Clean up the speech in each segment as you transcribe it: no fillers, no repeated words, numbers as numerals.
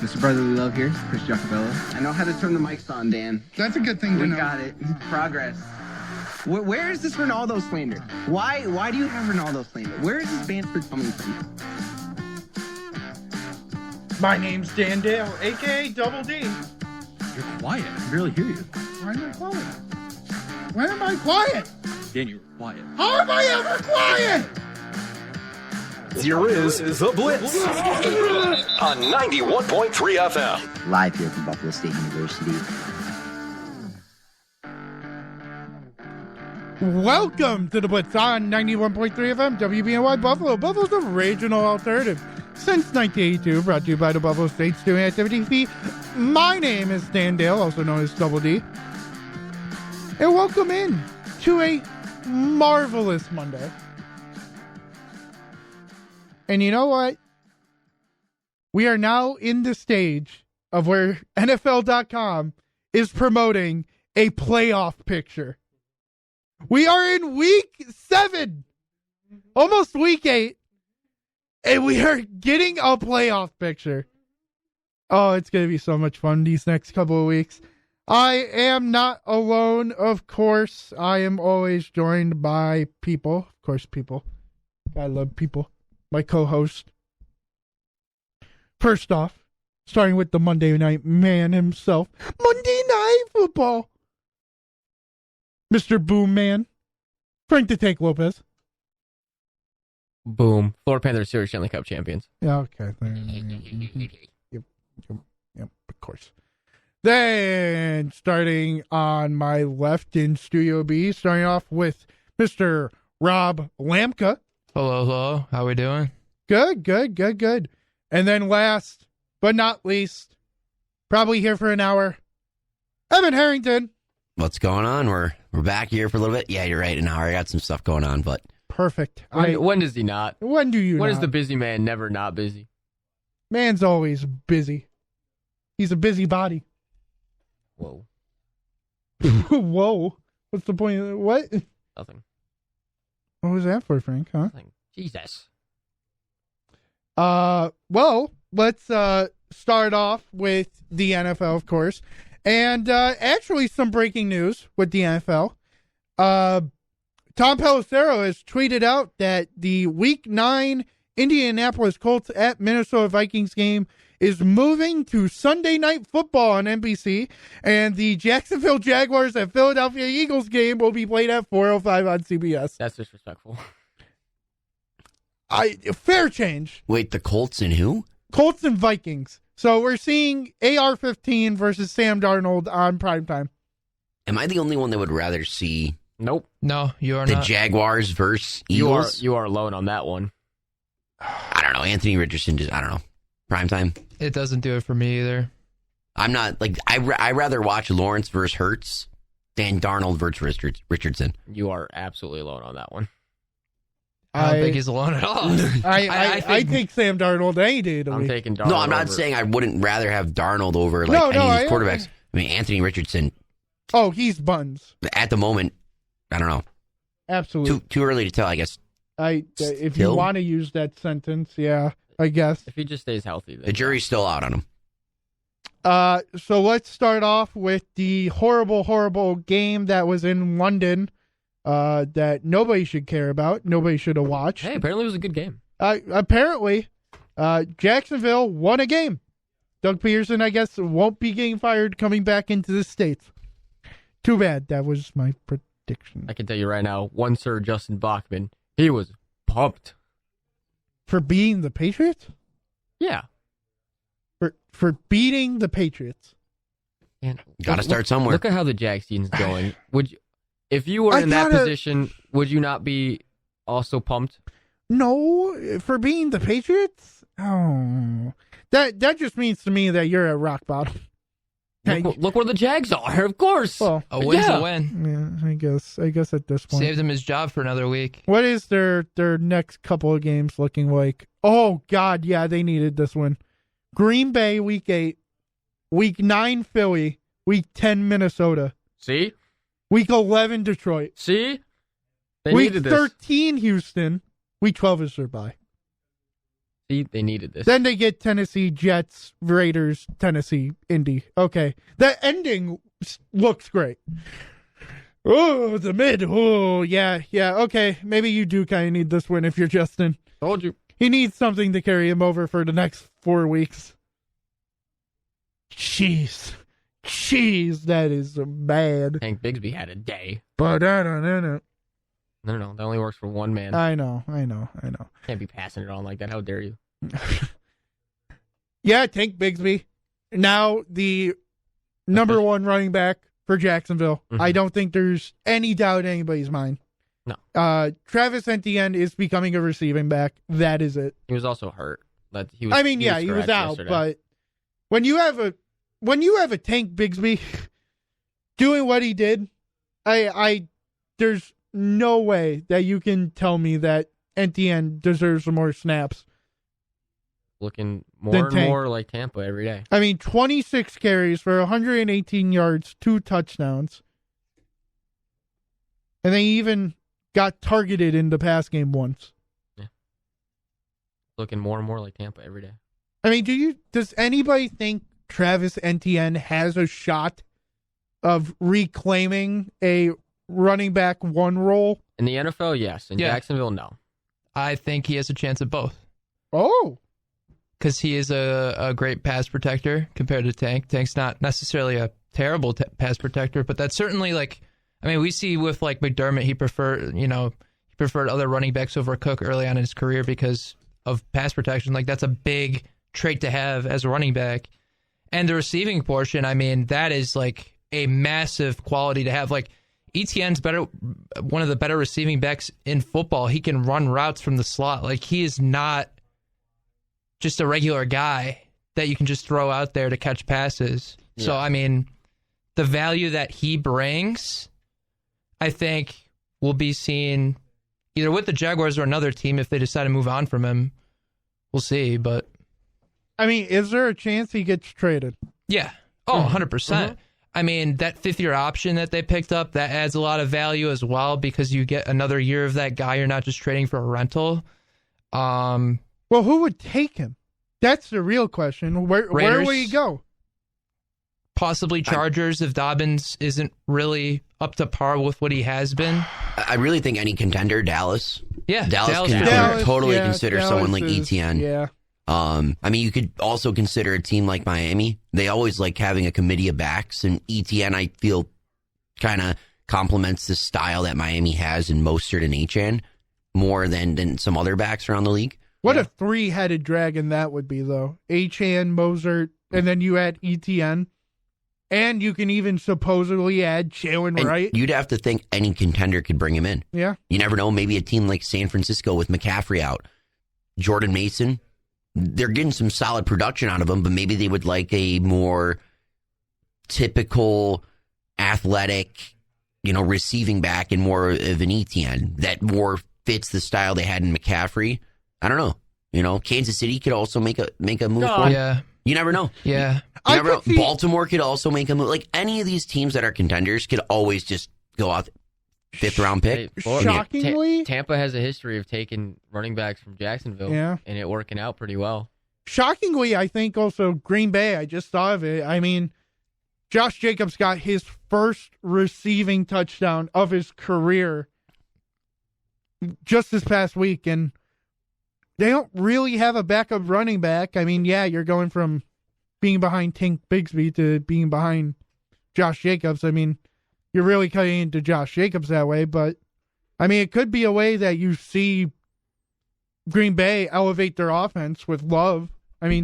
Mr. Brotherly Love here, Chris Giacobello. I know how to turn the mics on, Dan. That's a good thing to know. We got it. Progress. Where is this Ronaldo slander? Why do you have Ronaldo slander? Where is this banter coming from? My name's Dan Dale, a.k.a. Double D. You're quiet. I can barely hear you. Why am I quiet? Why am I quiet? Dan, you're quiet. How am I ever quiet? Here is The Blitz on 91.3 FM. Live here from Buffalo State University. Welcome to The Blitz on 91.3 FM, WBNY Buffalo. Buffalo's original alternative since 1982, brought to you by the Buffalo State Student Activity Fee. My name is Dan Dale, also known as Double D. And welcome in to a marvelous Monday. And you know what? We are now in the stage of where NFL.com is promoting a playoff picture. We are in week 7, almost week 8, and we are getting a playoff picture. Oh, it's going to be so much fun these next couple of weeks. I am not alone, of course. I am always joined by people. Of course, people. I love people. My co-host. First off, starting with the Monday Night Man himself. Monday Night Football. Mr. Boom Man. Frank the Tank Lopez. Boom. Florida Panthers Series Stanley Cup champions. Yeah, okay. Yep, of course. Then, starting on my left in Studio B, starting off with Mr. Rob Lamka. Hello. How we doing? Good. And then last but not least, probably here for an hour, Evan Harrington. What's going on? We're back here for a little bit. Yeah, you're right. An hour. I got some stuff going on, but perfect. When does he not? When do you? When not? is the busy man never not busy? Man's always busy. He's a busybody. Whoa. Whoa. What's the point of that? What? Nothing. What was that for, Frank? Huh? Nothing. Jesus. Well, let's start off with the NFL, of course. And actually some breaking news with the NFL. Tom Pelissero has tweeted out that the Week 9 Indianapolis Colts at Minnesota Vikings game is moving to Sunday Night Football on NBC, and the Jacksonville Jaguars at Philadelphia Eagles game will be played at 4:05 on CBS. That's disrespectful. Fair change. wait, the Colts and who? Colts and Vikings. So we're seeing AR-15 versus Sam Darnold on primetime. Am I the only one that would rather see Nope. No, you are the not. Jaguars versus Eagles? You are alone on that one. I don't know. Anthony Richardson just, I don't know. Primetime? It doesn't do it for me either. I'm not, like, I rather watch Lawrence versus Hurts than Darnold versus Richardson. You are absolutely alone on that one. I don't think he's alone at all. I take Sam Darnold any day of the I'm week. taking Darnold. No, I'm not over. saying I wouldn't rather have Darnold over any of these quarterbacks. I mean, Anthony Richardson, Oh, he's buns. at the moment, I don't know. Absolutely. Too early to tell, I guess. If Still? you want to use that sentence, yeah, I guess. If he just stays healthy, then The jury's still out on him. So let's start off with the horrible game that was in London that nobody should care about. Nobody should have watched. Hey, apparently it was a good game. Apparently, Jacksonville won a game. Doug Peterson, I guess, won't be getting fired coming back into the States. Too bad. That was my prediction. I can tell you right now, one Sir Justin Bachman, he was pumped. For beating the Patriots? Yeah. For beating the Patriots. And Got to start somewhere. Look at how the Jag season's going. Would you, if you were in that position, would you not be also pumped? No, for being the Patriots? Oh. That just means to me that you're at rock bottom. Look where the Jags are, of course. Well, A win's a win. yeah, I guess at this point. Saved him his job for another week. What is their next couple of games looking like? Oh, God, yeah, they needed this one. Green Bay, Week 8. Week 9, Philly. Week 10, Minnesota. See? Week 11, Detroit. See? They Week needed this. 13, Houston. Week 12 is their bye. See, they needed this. Then they get Tennessee, Jets, Raiders, Tennessee, Indy. Okay. That ending looks great. Oh, the mid. Oh, yeah. Okay. Maybe you do kind of need this win if you're Justin. Told you. He needs something to carry him over for the next 4 weeks. Jeez, that is bad. Tank Bigsby had a day. But No, that only works for one man. I know. Can't be passing it on like that. How dare you? Yeah, Tank Bigsby. Now the number one running back for Jacksonville. Mm-hmm. I don't think there's any doubt in anybody's mind. No. Travis Etienne is becoming a receiving back. That is it. He was also hurt. He was out. yesterday. But when you have a Tank Bigsby doing what he did, there's no way that you can tell me that Etienne deserves some more snaps. Looking more and more like Tampa every day. I mean, 26 carries for 118 yards, 2 touchdowns. And they even got targeted in the pass game once. Yeah. Looking more and more like Tampa every day. I mean, does anybody think Travis Etienne has a shot of reclaiming a running back one role? In the NFL, yes. In Jacksonville, no. I think he has a chance at both. Oh. Because he is a great pass protector compared to Tank. Tank's not necessarily a terrible pass protector, but that's certainly we see with McDermott, he preferred other running backs over Cook early on in his career because of pass protection. That's a big trait to have as a running back. And the receiving portion, that is a massive quality to have. Etienne's one of the better receiving backs in football. He can run routes from the slot. He is not just a regular guy that you can just throw out there to catch passes. Yeah. So, the value that he brings, I think, will be seen either with the Jaguars or another team if they decide to move on from him. We'll see, but... is there a chance he gets traded? Yeah. Oh, 100%. Mm-hmm. That fifth-year option that they picked up, that adds a lot of value as well because you get another year of that guy. You're not just trading for a rental. Well, who would take him? That's the real question. Where will he go? Possibly Chargers if Dobbins isn't really up to par with what he has been. I really think any contender, Dallas. Yeah, Dallas can totally consider someone like Etienne. Yeah. You could also consider a team like Miami. They always like having a committee of backs, and Etienne, I feel, kind of complements the style that Miami has in Mostert and Achane more than some other backs around the league. What a three-headed dragon that would be, though. Achane, Mostert, and then you add Etienne. And you can even supposedly add Jalen Wright. You'd have to think any contender could bring him in. Yeah. You never know. Maybe a team like San Francisco with McCaffrey out. Jordan Mason, they're getting some solid production out of him, but maybe they would like a more typical athletic, receiving back and more of an Etienne that more fits the style they had in McCaffrey. I don't know. Kansas City could also make a move for him. Yeah. You never know. Yeah. You never know. Baltimore could also make a move. Any of these teams that are contenders could always just go out 5th round pick. Shockingly, Tampa has a history of taking running backs from Jacksonville and it working out pretty well. Shockingly, I think also Green Bay, I just thought of it. Josh Jacobs got his first receiving touchdown of his career just this past week, and they don't really have a backup running back. You're going from being behind Tank Bigsby to being behind Josh Jacobs. You're really cutting into Josh Jacobs that way, but it could be a way that you see Green Bay elevate their offense with Love.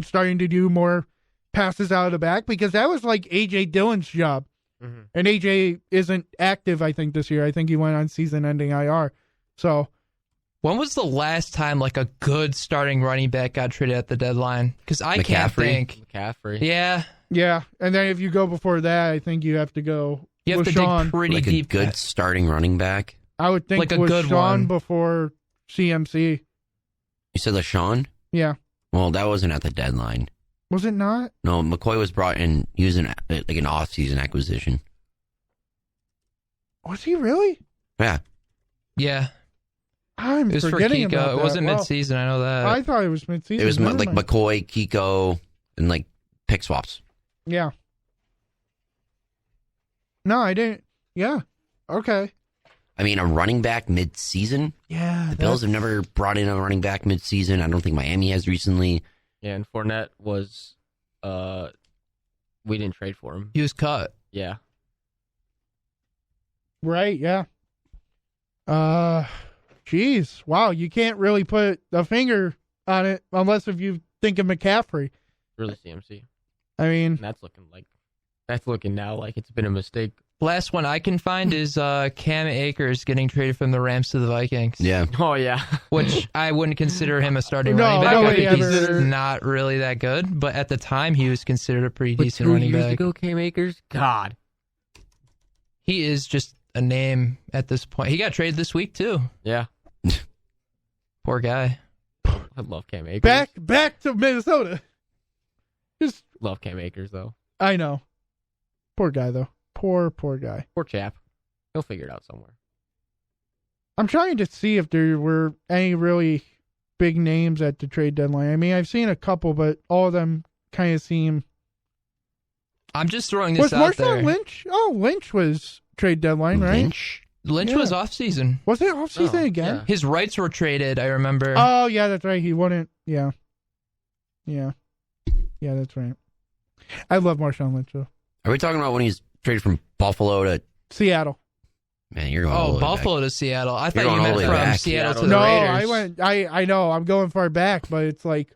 Starting to do more passes out of the back, because that was like A.J. Dillon's job. Mm-hmm. And A.J. isn't active, I think, this year. I think he went on season-ending IR. So... when was the last time a good starting running back got traded at the deadline? Because I can't think. McCaffrey. Yeah. Yeah, and then if you go before that, I think you have to go. You have to dig pretty deep. A good starting running back. I would think a good one before CMC. You said LaShawn? Yeah. Well, that wasn't at the deadline. Was it not? No, McCoy was brought in using an off-season Was he really? Yeah. Yeah. I'm It was for forgetting Kiko. about that. It wasn't Wow. mid-season. I know that. I thought it was mid-season. It was Never like mind. McCoy, Kiko, and like pick swaps. Yeah. No, I didn't. Yeah. Okay. I mean, a running back mid-season? Yeah. The Bills have never brought in a running back mid-season. I don't think Miami has recently. Yeah, and Fournette was, we didn't trade for him. He was cut. Yeah. Right, yeah. Geez. Wow, you can't really put a finger on it unless if you think of McCaffrey. Really CMC. I mean, And that's looking now like it's been a mistake. Last one I can find is Cam Akers getting traded from the Rams to the Vikings. Yeah. Oh, yeah. Which I wouldn't consider him a starting No, running back. I nobody think he's ever- not really that good, but at the time he was considered a pretty But decent 2 running years back. ago, Cam Akers? God. He is just a name at this point. He got traded this week too. Yeah. Poor guy. I love Cam Akers. back to Minnesota. Just, Love Cam Akers, though. I know. Poor guy, though. Poor guy. Poor chap. He'll figure it out somewhere. I'm trying to see if there were any really big names at the trade deadline. I mean, I've seen a couple, but all of them kind of seem... I'm just throwing this Was out Marshawn there. Lynch? Oh, Lynch was trade deadline, right? Lynch Yeah. was off season. Was it off season Oh, again? yeah. His rights were traded, I remember. Oh, yeah, that's right. He wouldn't. Yeah. Yeah. Yeah, that's right. I love Marshawn Lynch, though. Are we talking about when he's traded from Buffalo to... Seattle. Man, you're going all the way Buffalo to Seattle. I thought going you all meant the way from back. Seattle to Seattle. the No, Raiders. I know. I'm going far back, but it's like,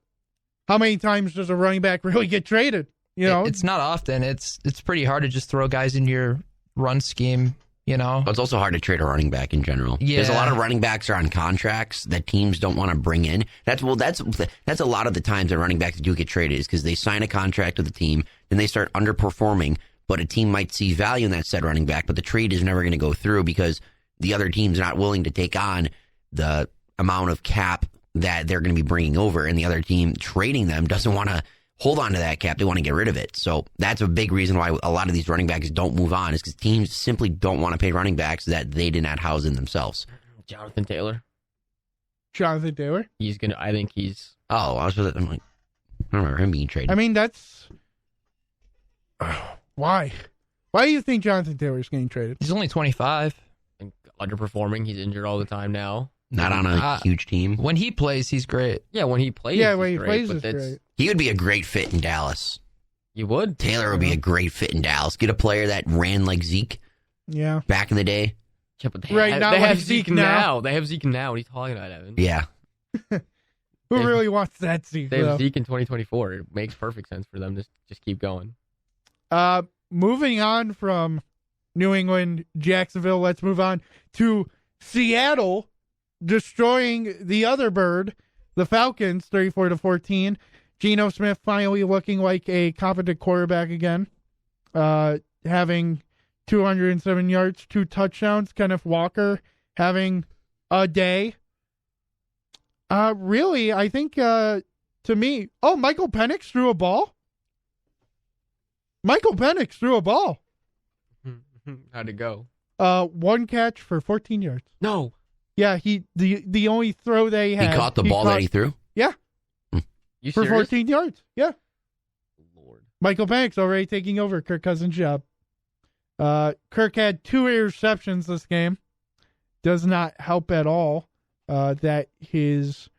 how many times does a running back really get traded? You know? It's not often. It's pretty hard to just throw guys into your run scheme, you know? But it's also hard to trade a running back in general. Because a Yeah. lot of running backs are on contracts that teams don't want to bring in. That's a lot of the times that running backs do get traded is because they sign a contract with the team, then they start underperforming, but a team might see value in that said running back, but the trade is never going to go through because the other team's not willing to take on the amount of cap that they're going to be bringing over, and the other team trading them doesn't want to hold on to that cap. They want to get rid of it. So that's a big reason why a lot of these running backs don't move on is because teams simply don't want to pay running backs that they did not house in themselves. Jonathan Taylor. Jonathan Taylor. I think he's... Oh, I'm like, I don't remember him being traded. I mean, that's... Why? Why do you think Jonathan Taylor's getting traded? He's only 25. underperforming. He's injured all the time now. Not on a huge team. When he plays, he's great. Yeah, when he plays, Yeah, he's when he great, plays but is that's- great. He would be a great fit in Dallas. You would. Taylor would be a great fit in Dallas. Get a player that ran like Zeke Yeah. back in the day. Yeah, but they Right, have, not they like have Zeke Zeke now. now. They have Zeke now. What are you talking about, Evan? Yeah. Who They- really wants that Zeke, They though? have Zeke in 2024. It makes perfect sense for them to just keep going. Moving on from New England, Jacksonville, let's move on to Seattle destroying the other bird, the Falcons, 34-14. Geno Smith finally looking like a competent quarterback again, having 207 yards, 2 touchdowns. Kenneth Walker having a day. Really, I think to me, Michael Penix threw a ball. Michael Penix threw a ball. How'd it go? 1 catch for 14 yards. No. Yeah, the only throw they had. He caught the ball that he threw? Yeah, You for serious? 14 yards. Yeah. Lord. Michael Penix already taking over Kirk Cousins' job. Kirk had 2 interceptions this game. Does not help at all that his,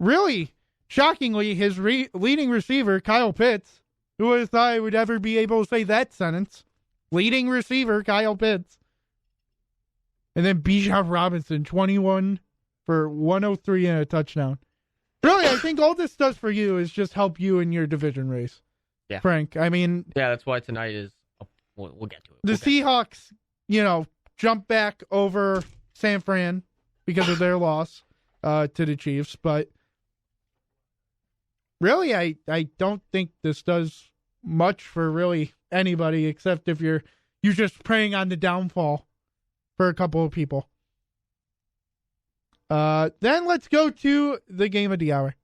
really, shockingly, his leading receiver, Kyle Pitts, who would have thought I would ever be able to say that sentence, leading receiver, Kyle Pitts. And then Bijan Robinson, 21 for 103 and a touchdown. Really, I think all this does for you is just help you in your division race. Yeah. Frank, I mean, Yeah, that's why tonight is. We'll get to it. the Seahawks, jump back over San Fran because of their loss to the Chiefs. But really, I don't think this does much for really anybody except if you're just preying on the downfall for a couple of people. Then let's go to the game of the hour,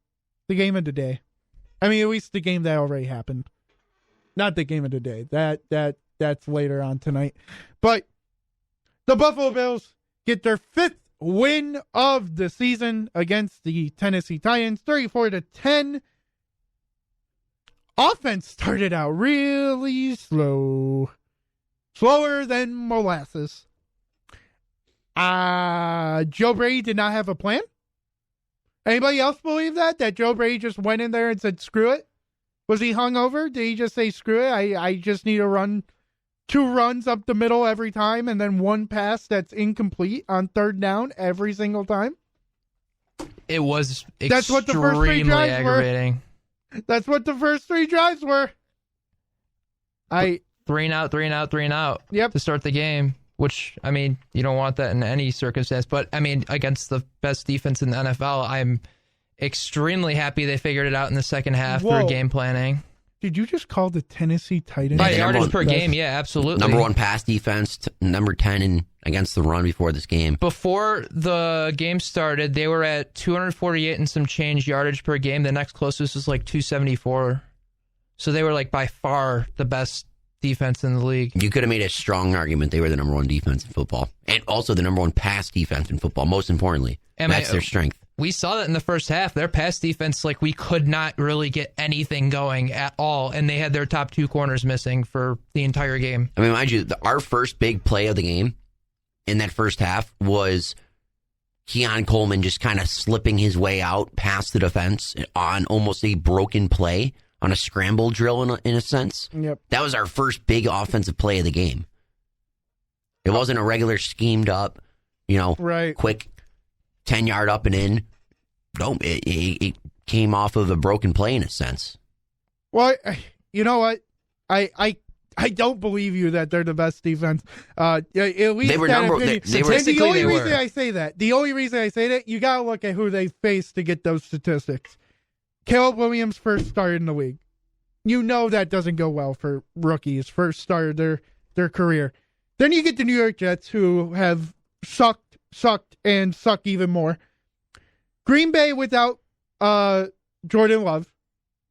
the game of the day. I mean, at least the game that already happened. Not the game of the day. That's later on tonight. But the Buffalo Bills get their 5th win of the season against the Tennessee Titans, 34-10. Offense started out really slow. Slower than molasses. Joe Brady did not have a plan. Anybody else believe that? That Joe Brady just went in there and said, screw it? Was he hungover? Did he just say, screw it? I just need to run 2 runs up the middle every time and then 1 pass that's incomplete on 3rd down every single time? It was That's what the first 3 extremely drives aggravating. were. That's what the first 3 drives were. 3 and out, 3 and out, 3 and out. Yep. To start the game, which, I mean, you don't want that in any circumstance. But, I mean, against the best defense in the NFL, I'm extremely happy they figured it out in the second half through game planning. Did you just call the Tennessee Titans? By yardage per game, yeah, absolutely. Number 1 pass defense, number 10 against the run before this game. Before the game started, they were at 248 and some change yardage per game. The next closest was like 274. So they were like by far the best defense in the league. You could have made a strong argument they were the number 1 defense in football. And also the number 1 pass defense in football, most importantly. That's their strength. We saw that in the first half. Their pass defense, like, we could not really get anything going at all, and they had their top 2 corners missing for the entire game. I mean, mind you, our first big play of the game in that first half was Keon Coleman just kind of slipping his way out past the defense on almost a broken play on a scramble drill in a sense. Yep. That was our first big offensive play of the game. It wasn't a regular schemed up, quick 10-yard up and in. No, it came off of a broken play in a sense. Well, you know what? I don't believe you that they're the best defense. At least they were the only reason I say that, you got to look at who they faced to get those statistics. Caleb Williams first started in the league. You know that doesn't go well for rookies, first start of their career. Then you get the New York Jets, who have sucked, and suck even more. Green Bay without Jordan Love.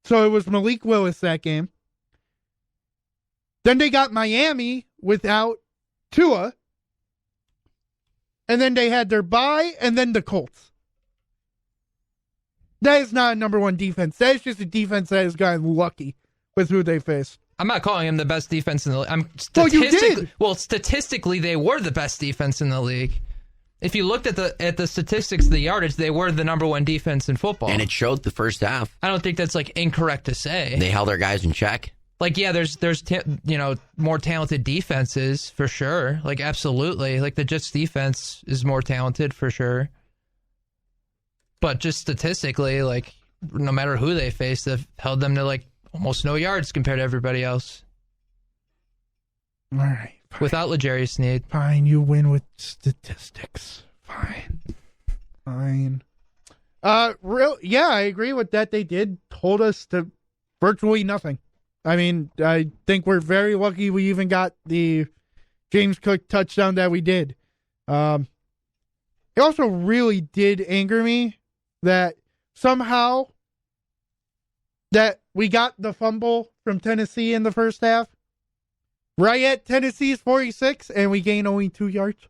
So it was Malik Willis that game. Then they got Miami without Tua. And then they had their bye, and then the Colts. That is not a number 1 defense. That is just a defense that has gotten lucky with who they faced. I'm not calling them the best defense in the league. You did. Well, statistically, they were the best defense in the league. If you looked at the statistics of the yardage, they were the number 1 defense in football. And it showed the first half. I don't think that's like incorrect to say. They held their guys in check. Like, yeah, there's more talented defenses for sure. Like, absolutely. Like, the Jets defense is more talented for sure. But just statistically, like, no matter who they face, they've held them to like almost no yards compared to everybody else. All right. Fine. Without L'Jarius Sneed. Fine, you win with statistics. Fine. I agree with that. They did hold us to virtually nothing. I mean, I think we're very lucky we even got the James Cook touchdown that we did. It also really did anger me that somehow that we got the fumble from Tennessee in the first half right at Tennessee's 46 and we gained only 2 yards.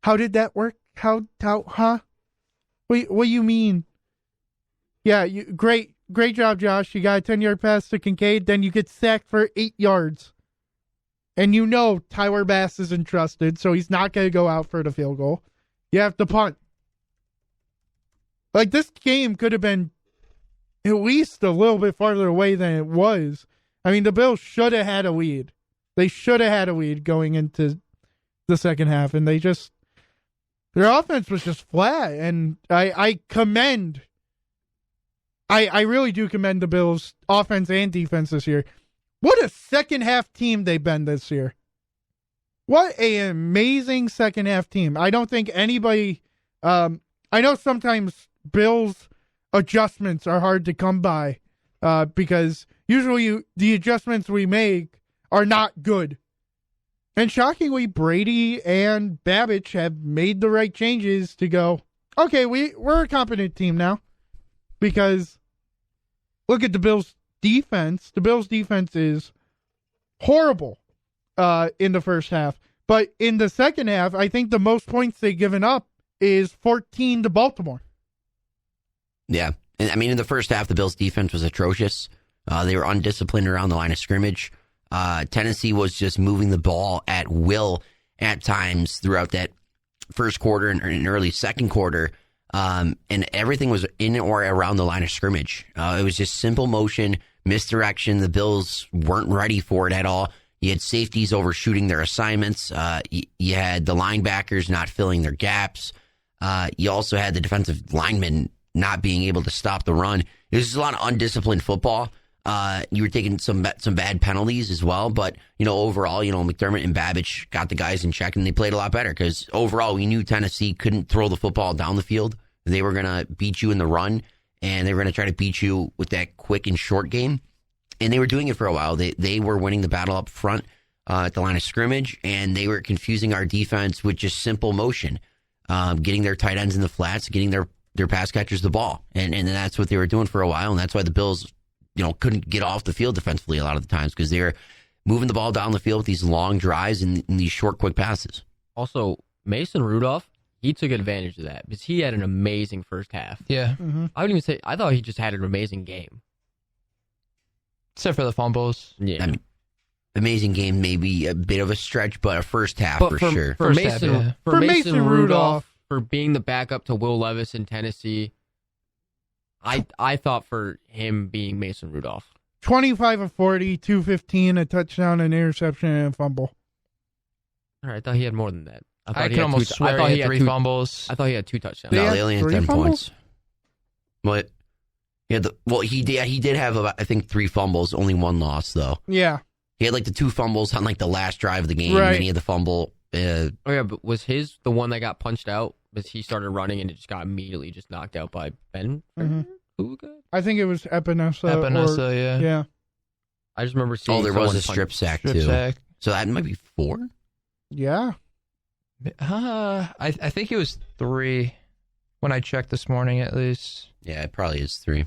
How did that work? Huh? What do you mean? Yeah, great job, Josh. You got a 10-yard pass to Kincaid, then you get sacked for 8 yards. And you know Tyler Bass isn't trusted, so he's not going to go out for the field goal. You have to punt. Like, this game could have been at least a little bit farther away than it was. I mean, the Bills should have had a lead. They should have had a lead going into the second half, and their offense was just flat. And I really do commend the Bills' offense and defense this year. What a second half team they've been this year. What an amazing second half team. I don't think anybody, I know sometimes Bills adjustments are hard to come by because usually the adjustments we make are not good. And shockingly, Brady and Babbage have made the right changes to go, okay, we're a competent team now. Because look at the Bills' defense. The Bills' defense is horrible in the first half. But in the second half, I think the most points they've given up is 14 to Baltimore. Yeah. And I mean, in the first half, the Bills' defense was atrocious. They were undisciplined around the line of scrimmage. Tennessee was just moving the ball at will at times throughout that first quarter and early second quarter. And everything was in or around the line of scrimmage. It was just simple motion, misdirection. The Bills weren't ready for it at all. You had safeties overshooting their assignments. You had the linebackers not filling their gaps. You also had the defensive linemen not being able to stop the run. It was just a lot of undisciplined football. You were taking some bad penalties as well, but overall, McDermott and Babbage got the guys in check and they played a lot better because overall we knew Tennessee couldn't throw the football down the field. They were gonna beat you in the run and they were gonna try to beat you with that quick and short game, and they were doing it for a while. They were winning the battle up front at the line of scrimmage, and they were confusing our defense with just simple motion, getting their tight ends in the flats, getting their pass catchers the ball, and that's what they were doing for a while, and that's why the Bills couldn't get off the field defensively a lot of the times because they were moving the ball down the field with these long drives and these short, quick passes. Also, Mason Rudolph, he took advantage of that because he had an amazing first half. Yeah. Mm-hmm. I wouldn't even say, I thought he just had an amazing game. Except for the fumbles. Yeah. I mean, amazing game, maybe a bit of a stretch, but a first half for sure. For First half, Mason, yeah. for Mason Rudolph, for being the backup to Will Levis in Tennessee, I thought for him being Mason Rudolph. 25 of 40, 215, a touchdown, an interception, and a fumble. All right, I thought he had more than that. I could almost swear he had 3 fumbles. I thought he had 2 touchdowns. No, had they only had 3 10 fumbles? points. What? He did have about, I think 3 fumbles, only 1 loss though. Yeah. He had like the 2 fumbles on like the last drive of the game, Right. and then he had the fumble. Oh yeah, but was his the one that got punched out? Because he started running and it just got immediately just knocked out by Ben? Mhm. Who got? I think it was Epinesa. Epinesa, yeah. Yeah. I just remember seeing. there was someone a strip punch- sack Strip too. sack. So that might be 4. Yeah. I think it was 3 when I checked this morning, at least. Yeah, it probably is 3.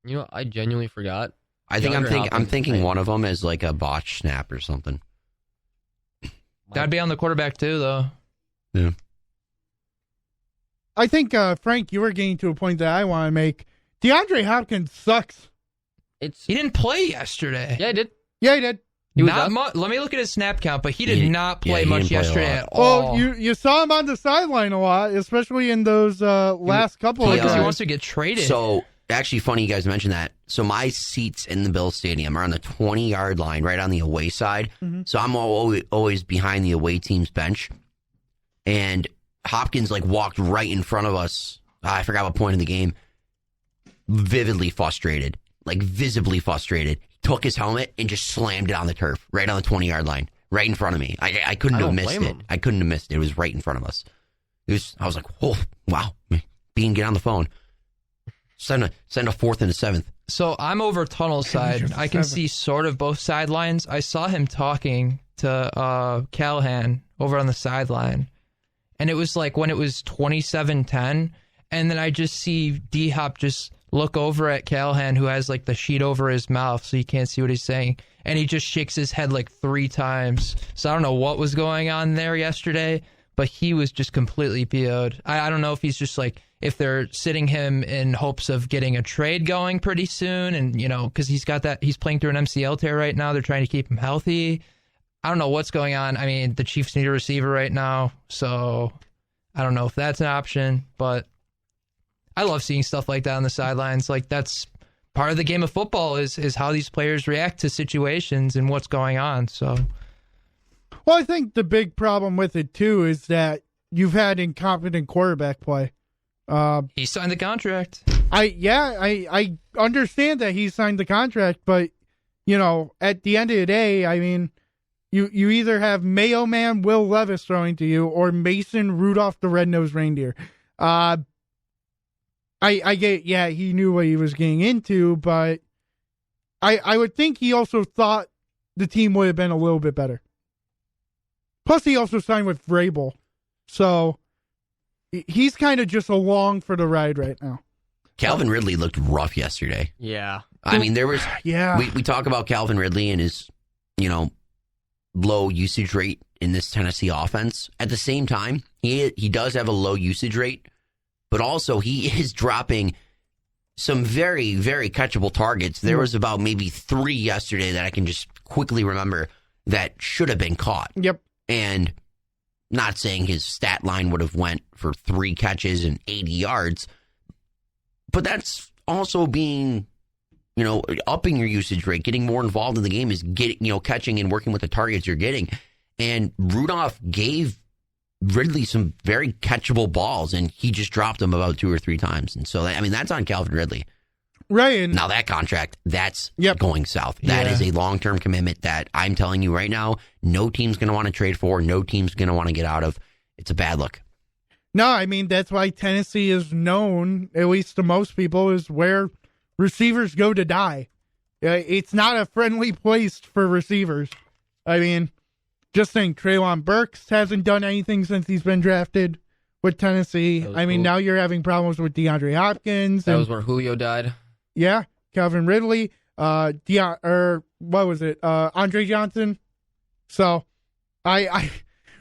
You know, I genuinely forgot. I think I'm Hopkins thinking played. one of them is like a botch snap or something. That'd be on the quarterback too, though. Yeah. I think, Frank, you were getting to a point that I want to make. DeAndre Hopkins sucks. He didn't play yesterday. Yeah, I did. Yeah, he did. He was Not up. much. Let me look at his snap count, but he did not play he much didn't play a yesterday lot. at all. Well, you saw him on the sideline a lot, especially in those last couple of Yeah. because he drives. wants to get traded. So actually, funny you guys mentioned that. So my seats in the Bills Stadium are on the 20-yard line, right on the away side. Mhm. So I'm always behind the away team's bench, and Hopkins like walked right in front of us. I forgot what point in the game. Vividly frustrated, like visibly frustrated. Took his helmet and just slammed it on the turf, right on the 20-yard line, right in front of me. I couldn't I have don't missed blame it. him. I couldn't have missed it. It was right in front of us. I was like, oh wow, Bean, get on the phone. Send a 4th and a 7th. So I'm over tunnel side. I can see sort of both sidelines. I saw him talking to Callahan over on the sideline, and it was like when it was 27-10, and then I just see D-Hop just look over at Callahan, who has like the sheet over his mouth so you can't see what he's saying, and he just shakes his head like 3 times. So I don't know what was going on there yesterday, but he was just completely PO'd. I don't know if he's just like, if they're sitting him in hopes of getting a trade going pretty soon, and because he's playing through an MCL tear right now, they're trying to keep him healthy. I don't know what's going on. I mean, the Chiefs need a receiver right now, so I don't know if that's an option, but I love seeing stuff like that on the sidelines. Like, that's part of the game of football is how these players react to situations and what's going on. So, Well, I think the big problem with it, too, is that you've had incompetent quarterback play. he signed the contract. I understand that he signed the contract, but, at the end of the day, I mean, you either have Mayo Man Will Levis throwing to you or Mason Rudolph the Red-Nosed Reindeer. I get, he knew what he was getting into, but I would think he also thought the team would have been a little bit better. Plus, he also signed with Vrabel, so he's kind of just along for the ride right now. Calvin Ridley looked rough yesterday. Yeah. I mean, there was Yeah. we talk about Calvin Ridley and his low usage rate in this Tennessee offense. At the same time, he does have a low usage rate, but also he is dropping some very, very catchable targets. There was about maybe 3 yesterday that I can just quickly remember that should have been caught. Yep. And not saying his stat line would have went for 3 catches and 80 yards, but that's also being, upping your usage rate, getting more involved in the game is getting, catching and working with the targets you're getting. And Rudolph gave Ridley some very catchable balls, and he just dropped them about 2 or 3 times. And so, that's on Calvin Ridley. Right. And now that contract, that's Yep. going south. That is a long-term commitment that I'm telling you right now, no team's going to want to trade for, no team's going to want to get out of. It's a bad look. No, that's why Tennessee is known, at least to most people, is where receivers go to die. It's not a friendly place for receivers. Just think, Treylon Burks hasn't done anything since he's been drafted with Tennessee. Now you're having problems with DeAndre Hopkins. That was where Julio died. Yeah, Calvin Ridley, Andre Johnson. So, I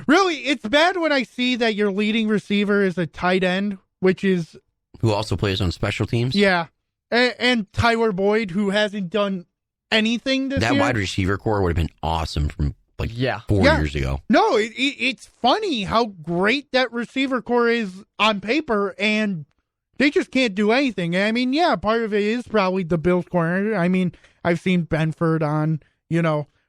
really, it's bad when I see that your leading receiver is a tight end, which is who also plays on special teams. Yeah, and Tyler Boyd, who hasn't done anything this year. That wide receiver core would have been awesome from 4 years ago. No, it's funny how great that receiver core is on paper, and they just can't do anything. Part of it is probably the Bills corner. I've seen Benford on,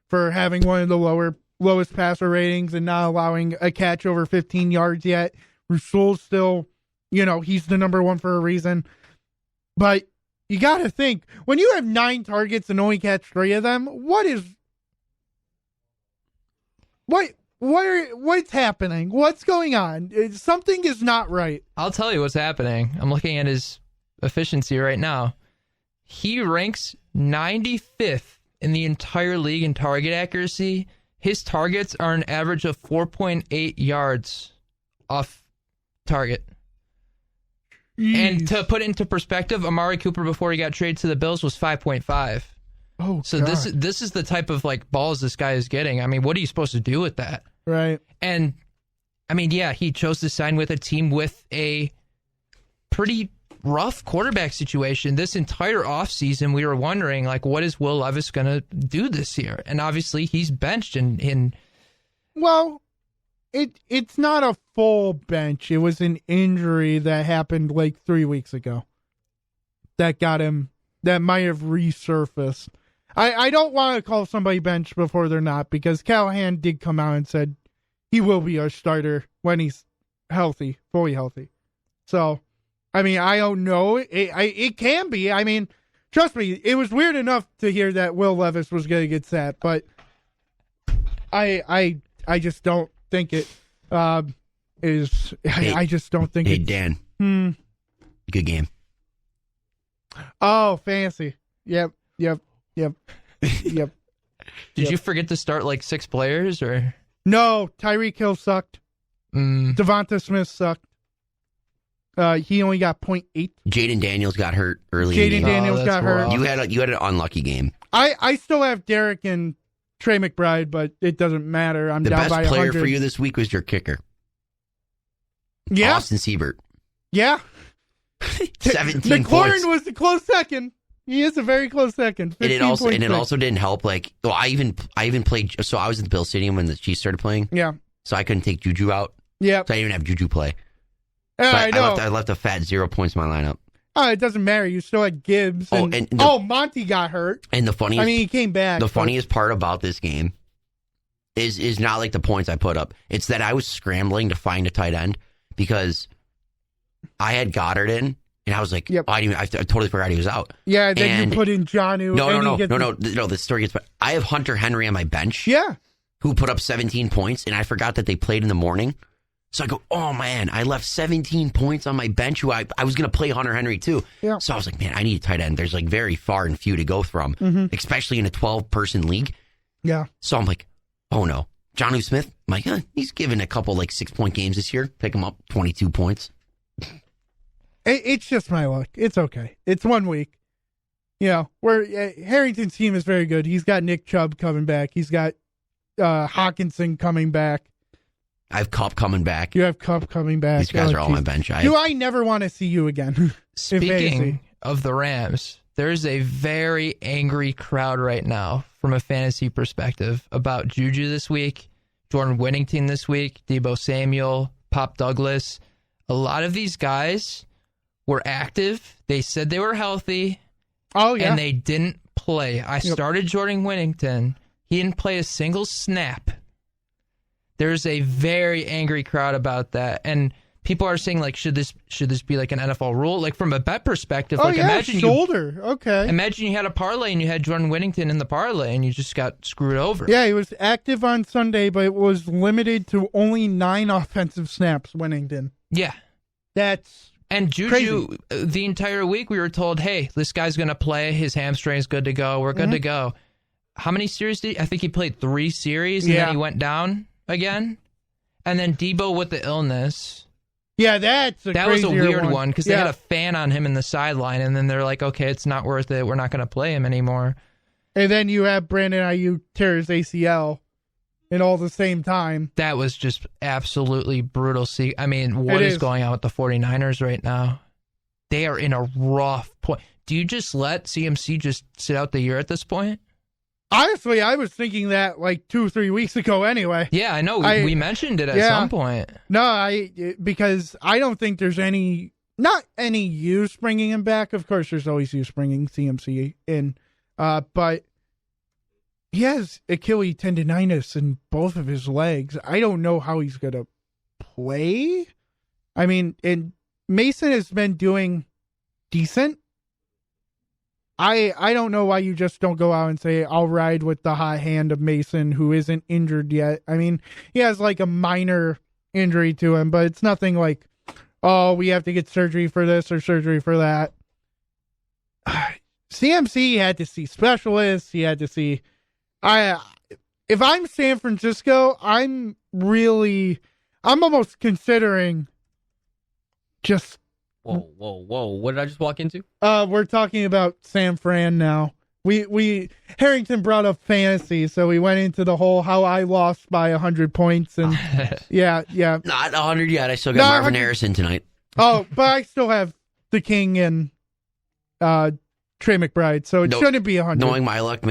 for having one of the lowest passer ratings and not allowing a catch over 15 yards yet. Rasul's still, he's the number one for a reason. But you got to think, when you have 9 targets and only catch 3 of them, what's happening? What's going on? Something is not right. I'll tell you what's happening. I'm looking at his efficiency right now. He ranks 95th in the entire league in target accuracy. His targets are an average of 4.8 yards off target. Jeez. And to put it into perspective, Amari Cooper before he got traded to the Bills was 5.5. Oh, so God. this is the type of balls this guy is getting. What are you supposed to do with that? Right. And he chose to sign with a team with a pretty rough quarterback situation. This entire offseason, we were wondering, what is Will Levis going to do this year? And obviously, he's benched in Well, it's not a full bench. It was an injury that happened 3 weeks ago that got him, that might have resurfaced. I don't want to call somebody benched before they're not, because Callahan did come out and said he will be our starter when he's healthy, fully healthy. So, I don't know. It can be. Trust me, it was weird enough to hear that Will Levis was going to get sat, but I just don't think it is. I just don't think Hey, it's... Dan. Good game. Oh, fancy. Yep. Did you forget to start 6 players or? No, Tyreek Hill sucked. Devonta Smith sucked. He only got 0.8. Jaden Daniels got hurt early. in the Jaden game. Daniels got hurt. You had an unlucky game. I still have Derek and Trey McBride, but it doesn't matter. I'm The down best by player 100. for you this week was your kicker, Yeah. Austin Siebert. Yeah. 17 McLaurin points. was the close second. He is a very close second. And it also 15.6. didn't help. I even played. So I was at the Bill Stadium when the Chiefs started playing. Yeah. So I couldn't take Juju out. Yeah. So I didn't even have Juju play. Yeah, So I know. I left a fat 0 points in my lineup. Oh, it doesn't matter. You still had Gibbs. And, Monty got hurt. And the funniest, he came back. The funniest part about this game is not the points I put up. It's that I was scrambling to find a tight end because I had Goddard in, and I was like, Yep. I totally forgot he was out. Yeah, then And you put in Jonnu. No. The story gets better. I have Hunter Henry on my bench. Yeah. Who put up 17 points, and I forgot that they played in the morning. So I go, oh, man, I left 17 points on my bench who I was going to play Hunter Henry, too. Yeah. So I was like, man, I need a tight end. There's very far and few to go from, especially in a 12-person league. Yeah. So I'm like, oh, no. Jonnu Smith, I'm like, he's given a couple 6-point games this year. Pick him up, 22 points. It's just my luck. It's okay. It's 1 week. Where Harrington's team is very good. He's got Nick Chubb coming back. He's got Hawkinson coming back. I have Cup coming back. You have Cup coming back. These guys Oh, are all on my geez. bench. Do I never want to see you again? Speaking of the Rams, there's a very angry crowd right now from a fantasy perspective about Juju this week, Jordan Whittington this week, Deebo Samuel, Pop Douglas. A lot of these guys were active. They said they were healthy. Oh, yeah. And they didn't play. I started Jordan Whittington. He didn't play a single snap. There's a very angry crowd about that. And people are saying, like, should this be like an NFL rule? Like, from a bet perspective, imagine imagine you had a parlay and you had Jordan Whittington in the parlay and you just got screwed over. Yeah, he was active on Sunday, but it was limited to only 9 offensive snaps, Whittington. Yeah. And Juju, crazy. The entire week we were told, hey, this guy's going to play. His hamstring's good to go. We're good to go. How many series I think he played 3 series and then he went down again. And then Deebo with the illness. Yeah, that was a weird one because they had a fan on him in the sideline, and then they're like, okay, it's not worth it. We're not going to play him anymore. And then you have Brandon Ayuk tear his ACL in all the same time. That was just absolutely brutal. I mean, what is going on with the 49ers right now? They are in a rough point. Do you just let CMC just sit out the year at this point? Honestly, I was thinking that like 2 or 3 weeks ago anyway. Yeah, I know. We mentioned it at some point. No, because I don't think there's not any use bringing him back. Of course, there's always use bringing CMC in. But he has Achilles tendonitis in both of his legs. I don't know how he's going to play. I mean, and Mason has been doing decent. I don't know why you just don't go out and say, I'll ride with the hot hand of Mason, who isn't injured yet. I mean, he has like a minor injury to him, but it's nothing like, oh, we have to get surgery for this or surgery for that. CMC had to see specialists. He had to see. If I'm San Francisco, I'm almost considering just. Whoa. What did I just walk into? We're talking about San Fran now. Harrington brought up fantasy, so we went into the whole how I lost by 100 points and yeah. Not 100 yet. I still got Marvin Harrison tonight. Oh, but I still have the King and Trey McBride, so it shouldn't be 100. Knowing my luck,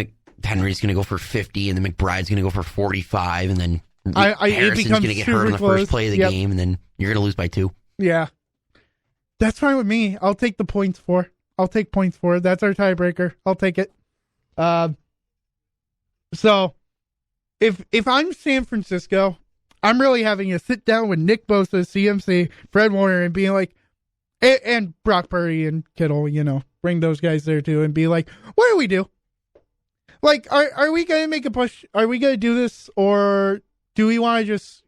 Henry's going to go for 50, and then McBride's going to go for 45, and then Harrison's going to get hurt on the first play of the game, and then you're going to lose by 2. Yeah. That's fine with me. I'll take the points for. That's our tiebreaker. I'll take it. So if I'm San Francisco, I'm really having a sit down with Nick Bosa, CMC, Fred Warner, and being like, and Brock Purdy and Kittle, bring those guys there too, and be like, what do we do? Like, are we going to make a push? Are we going to do this, or do we want to just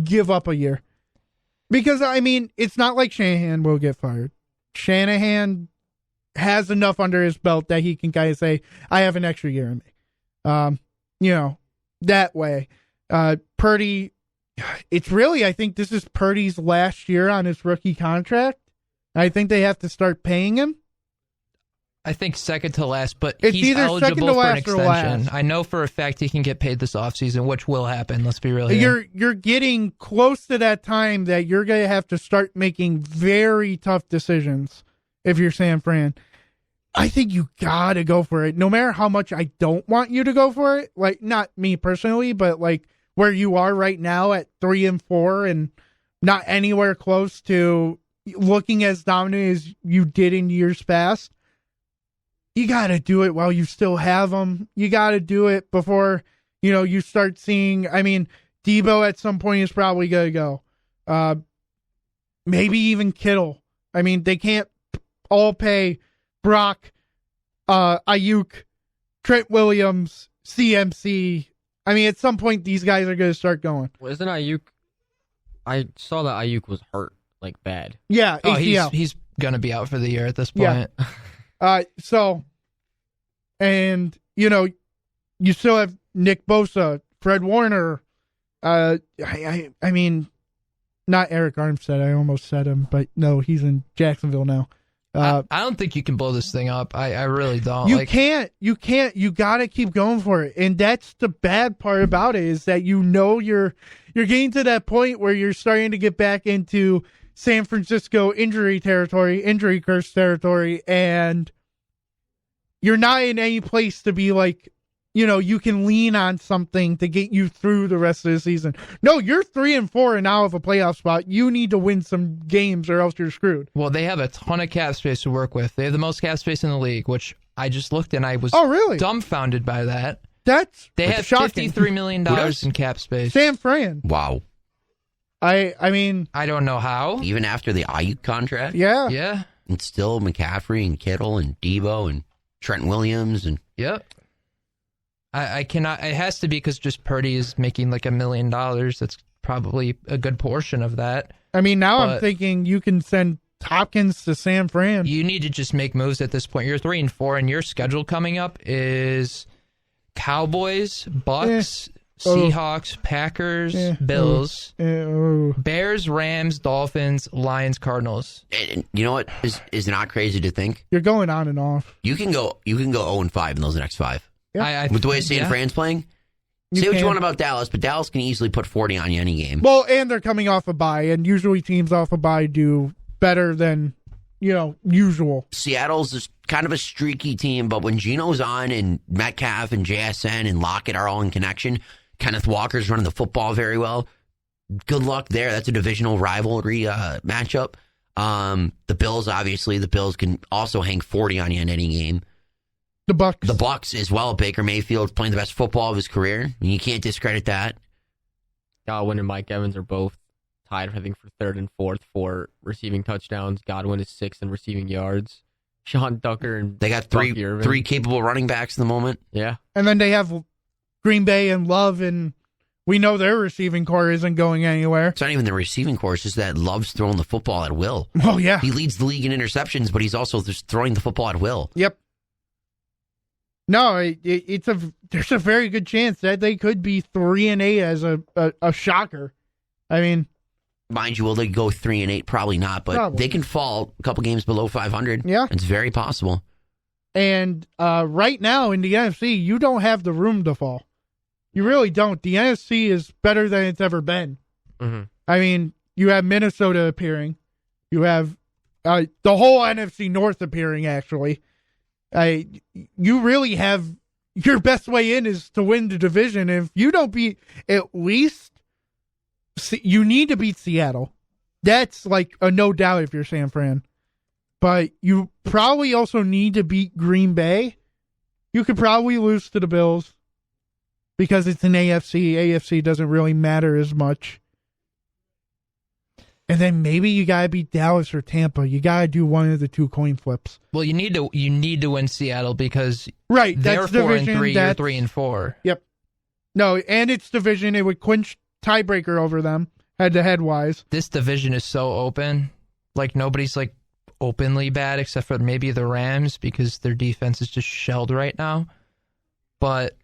give up a year? Because, I mean, it's not like Shanahan will get fired. Shanahan has enough under his belt that he can kind of say, I have an extra year in me. That way. Purdy, it's really, I think this is Purdy's last year on his rookie contract. I think they have to start paying him. I think second to last, but it's he's either second eligible to for an last or extension. last. I know for a fact he can get paid this offseason, which will happen. Let's be real here. You're getting close to that time that you're going to have to start making very tough decisions if you're San Fran. I think you got to go for it, no matter how much I don't want you to go for it. Like, not me personally, but like where you are right now at 3-4 and not anywhere close to looking as dominant as you did in years past. You got to do it while you still have them. You got to do it before, you start seeing, I mean, Deebo at some point is probably going to go. Maybe even Kittle. I mean, they can't all pay Brock, Ayuk, Trent Williams, CMC. I mean, at some point, these guys are going to start going. Well, isn't Ayuk? I saw that Ayuk was hurt, like bad. Yeah, ACL. He's going to be out for the year at this point. Yeah. And you still have Nick Bosa, Fred Warner. I mean, not Eric Armstead. I almost said him, but no, he's in Jacksonville now. I don't think you can blow this thing up. I really don't. You can't. You got to keep going for it. And that's the bad part about it, is that you're getting to that point where you're starting to get back into San Francisco injury curse territory, and you're not in any place to be like, you can lean on something to get you through the rest of the season. No, you're 3-4 and out of a playoff spot. You need to win some games or else you're screwed. Well, they have a ton of cap space to work with. They have the most cap space in the league, which I just looked and I was dumbfounded by that. They have shocking. $53 million in cap space. San Fran. Wow. I mean, I don't know how. Even after the Ayuk contract? Yeah. Yeah. And still McCaffrey and Kittle and Debo and Trent Williams and Yep. I cannot. It has to be because just Purdy is making like $1 million. That's probably a good portion of that. I mean, now I'm thinking you can send Hopkins to San Fran. You need to just make moves at this point. You're 3-4, and your schedule coming up is Cowboys, Bucs, Seahawks, Packers, Bills, Bears, Rams, Dolphins, Lions, Cardinals. And you know what is not crazy to think? You're going on and off. You can go 0-5 in those next 5. Yeah. With the way San Fran's playing, say what you want about Dallas, but Dallas can easily put 40 on you any game. Well, and they're coming off a bye, and usually teams off a bye do better than, usual. Seattle's just kind of a streaky team, but when Geno's on and Metcalf and JSN and Lockett are all in connection, Kenneth Walker's running the football very well. Good luck there. That's a divisional rivalry matchup. The Bills, obviously, can also hang 40 on you in any game. The Bucs as well. Baker Mayfield playing the best football of his career. You can't discredit that. Godwin and Mike Evans are both tied, I think, for 3rd and 4th for receiving touchdowns. Godwin is 6th in receiving yards. Sean Tucker and they got three capable running backs at the moment. Yeah, and then they have Green Bay and Love, and we know their receiving core isn't going anywhere. It's not even the receiving core. It's just that Love's throwing the football at will. Oh yeah, he leads the league in interceptions, but he's also just throwing the football at will. Yep. No, there's a very good chance that they could be 3-8 as a shocker. I mean, mind you, will they go 3-8? Probably not, but they can fall a couple games below 500. Yeah, it's very possible. And right now in the NFC, you don't have the room to fall. You really don't. The NFC is better than it's ever been. Mm-hmm. I mean, you have Minnesota appearing. You have the whole NFC North appearing, actually. You really have your best way in is to win the division. If you don't beat at least, you need to beat Seattle. That's like a no doubt if you're San Fran. But you probably also need to beat Green Bay. You could probably lose to the Bills because it's an AFC. AFC doesn't really matter as much. And then maybe you gotta beat Dallas or Tampa. You gotta do one of the two coin flips. Well, you need to win Seattle because they're that's 4-3, you're 3-4. Yep. No, and it's division. It would clinch tiebreaker over them head-to-head wise. This division is so open. Like nobody's like openly bad except for maybe the Rams because their defense is just shelled right now. But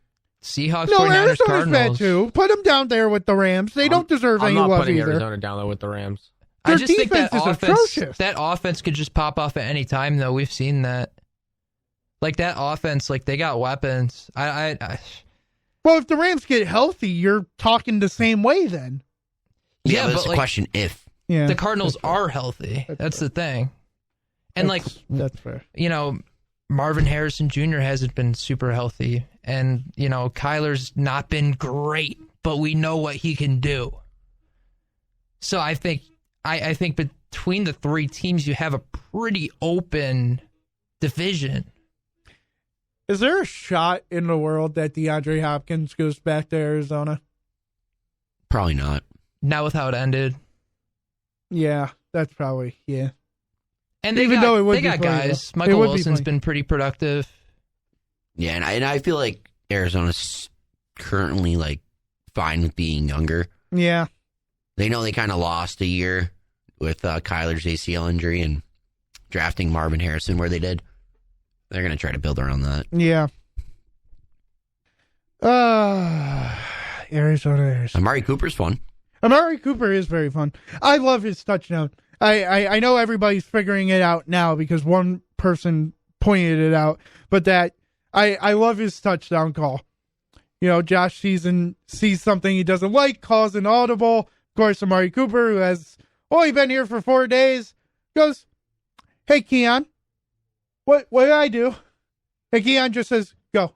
Seahawks, 49ers, Arizona's Cardinals. bad too. Put them down there with the Rams. They don't deserve any love either. I'm not putting Arizona down there with the Rams. Their I just think that defense is atrocious. That offense could just pop off at any time, though. We've seen that. Like that offense, like they got weapons. Well, if the Rams get healthy, you're talking the same way then. Yeah, but it's a question if. Yeah, the Cardinals are healthy. That's the thing. And that's fair. Marvin Harrison Jr. hasn't been super healthy. And, Kyler's not been great, but we know what he can do. So I think between the three teams, you have a pretty open division. Is there a shot in the world that DeAndre Hopkins goes back to Arizona? Probably not. Not with how it ended. Yeah, that's probably, yeah. And they got guys. Michael Wilson's been pretty productive. Yeah, and I feel like Arizona's currently fine with being younger. Yeah. They know they kind of lost a year with Kyler's ACL injury and drafting Marvin Harrison where they did. They're going to try to build around that. Yeah. Arizona. Amari Cooper's fun. Amari Cooper is very fun. I love his touchdown. I know everybody's figuring it out now because one person pointed it out, but that I love his touchdown call. You know, Josh sees something he doesn't like, calls an audible. Of course, Amari Cooper, who has only been here for 4 days, goes, "Hey, Keon, what did I do?" And Keon just says, "Go."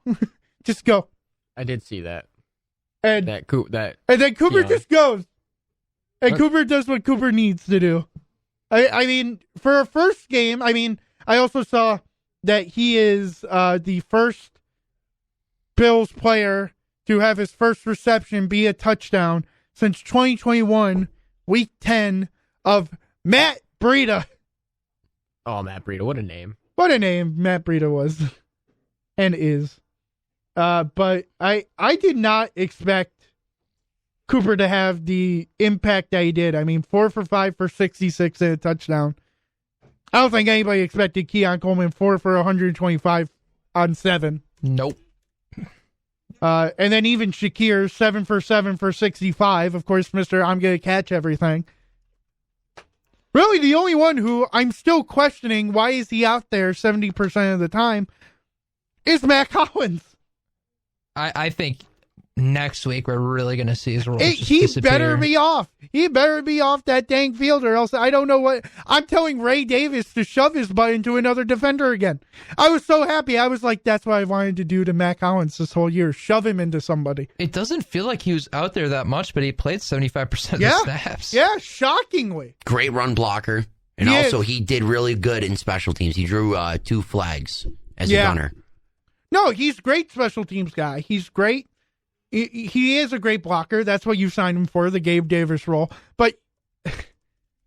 Just go. I did see that. And then Cooper Keon. just goes. And Cooper does what Cooper needs to do. I mean, for a first game, I also saw that he is the first Bills player to have his first reception be a touchdown since 2021, Week 10 of Matt Breida. Oh, Matt Breida, what a name. What a name Matt Breida was and is. But I did not expect Cooper to have the impact that he did. 4 for 5 for 66 and a touchdown. I don't think anybody expected Keon Coleman 4 for 125 on 7. Nope. And then even Shakir 7 for 7 for 65. Of course, Mr. I'm going to catch everything. Really, the only one who I'm still questioning why is he out there 70% of the time is Matt Collins. I think next week we're really going to see his role. He better be off. He better be off that dang field, or else I don't know what. I'm telling Ray Davis to shove his butt into another defender again. I was so happy. I was like, that's what I wanted to do to Matt Collins this whole year. Shove him into somebody. It doesn't feel like he was out there that much, but he played 75% of the snaps. Yeah, shockingly. Great run blocker. And he did really good in special teams. He drew 2 flags as a gunner. No, he's a great special teams guy. He's great. He is a great blocker. That's what you signed him for, the Gabe Davis role. But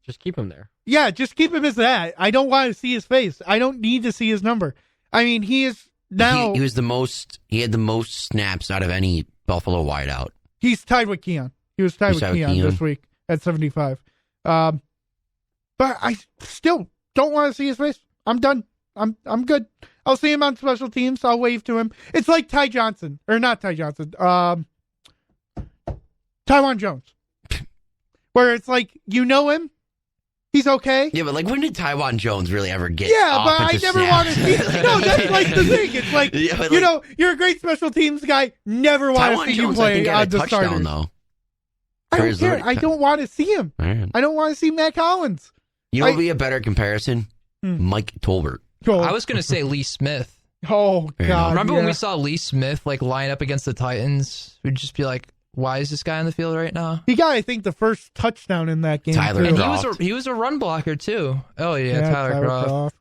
just keep him there. Yeah, just keep him as that. I don't want to see his face. I don't need to see his number. He is now. He had the most snaps out of any Buffalo wideout. He's tied with Keon. He was tied with Keon this week at 75. But I still don't want to see his face. I'm done. I'm good. I'll see him on special teams. I'll wave to him. It's like Ty Johnson. Or not Ty Johnson. Tywan Jones. Where it's like, you know him. He's okay. Yeah, but when did Tywan Jones really ever get but I never want to see him. No, that's like the thing. It's like, you're a great special teams guy. Never want to see you play on the starters. Though. I don't care. I don't want to see him. Right. I don't want to see Matt Collins. You know what would be a better comparison? Mike Tolbert. I was going to say Lee Smith. Oh, God. Remember when we saw Lee Smith line up against the Titans? We'd just be like, why is this guy on the field right now? He got, I think, the first touchdown in that game. Tyler Croft. He was a run blocker, too. Oh, yeah, Tyler Croft.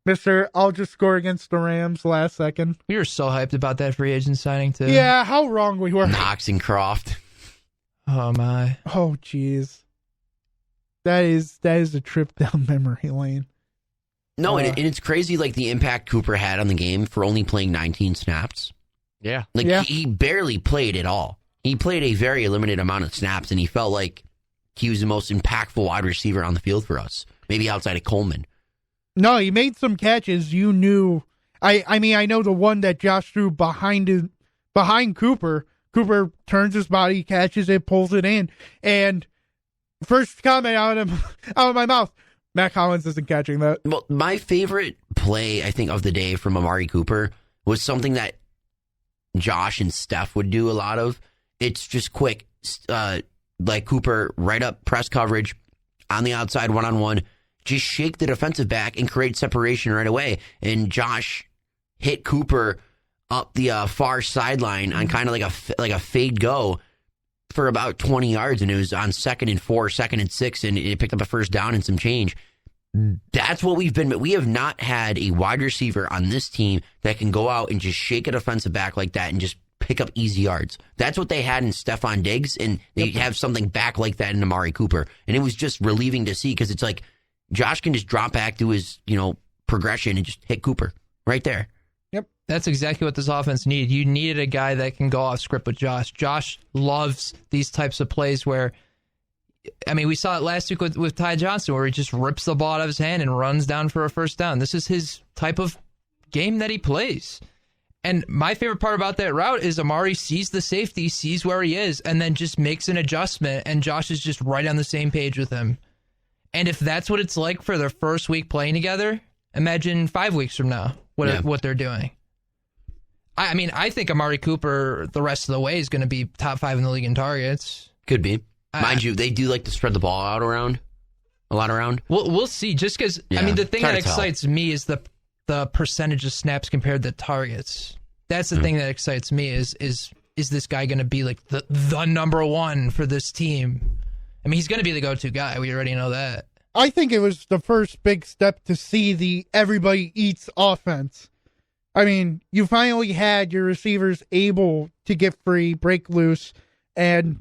Mr. I'll just score against the Rams last second. We were so hyped about that free agent signing, too. Yeah, how wrong we were. Knox and Croft. Oh, my. Oh, jeez. That is a trip down memory lane. No, and it's crazy, the impact Cooper had on the game for only playing 19 snaps. Yeah. He barely played at all. He played a very limited amount of snaps, and he felt like he was the most impactful wide receiver on the field for us, maybe outside of Coleman. No, he made some catches you knew. I know the one that Josh threw behind Cooper. Cooper turns his body, catches it, pulls it in, and first comment out of my mouth, Matt Collins isn't catching that. Well, my favorite play, I think, of the day from Amari Cooper was something that Josh and Steph would do a lot of. It's just quick, Cooper, right up press coverage on the outside, one-on-one, just shake the defensive back and create separation right away. And Josh hit Cooper up the far sideline on kind of like a fade go for about 20 yards, and it was on 2nd and 4, 2nd and 6, and it picked up a first down and some change. That's what we've been. We have not had a wide receiver on this team that can go out and just shake a defensive back like that and just pick up easy yards. That's what they had in Stephon Diggs, and they have something back like that in Amari Cooper. And it was just relieving to see because it's like Josh can just drop back to his progression and just hit Cooper right there. That's exactly what this offense needed. You needed a guy that can go off script with Josh. Josh loves these types of plays where, we saw it last week with Ty Johnson where he just rips the ball out of his hand and runs down for a first down. This is his type of game that he plays. And my favorite part about that route is Amari sees the safety, sees where he is, and then just makes an adjustment, and Josh is just right on the same page with him. And if that's what it's like for their first week playing together, imagine 5 weeks from now what they're doing. I mean, I think Amari Cooper the rest of the way is going to be top 5 in the league in targets. Could be. Mind you, they do like to spread the ball out a lot around. We'll see. Just because, I mean, the thing that excites me is the percentage of snaps compared to targets. That's the thing that excites me is this guy going to be like the number one for this team? I mean, he's going to be the go-to guy. We already know that. I think it was the first big step to see the everybody eats offense. I mean, you finally had your receivers able to get free, break loose, and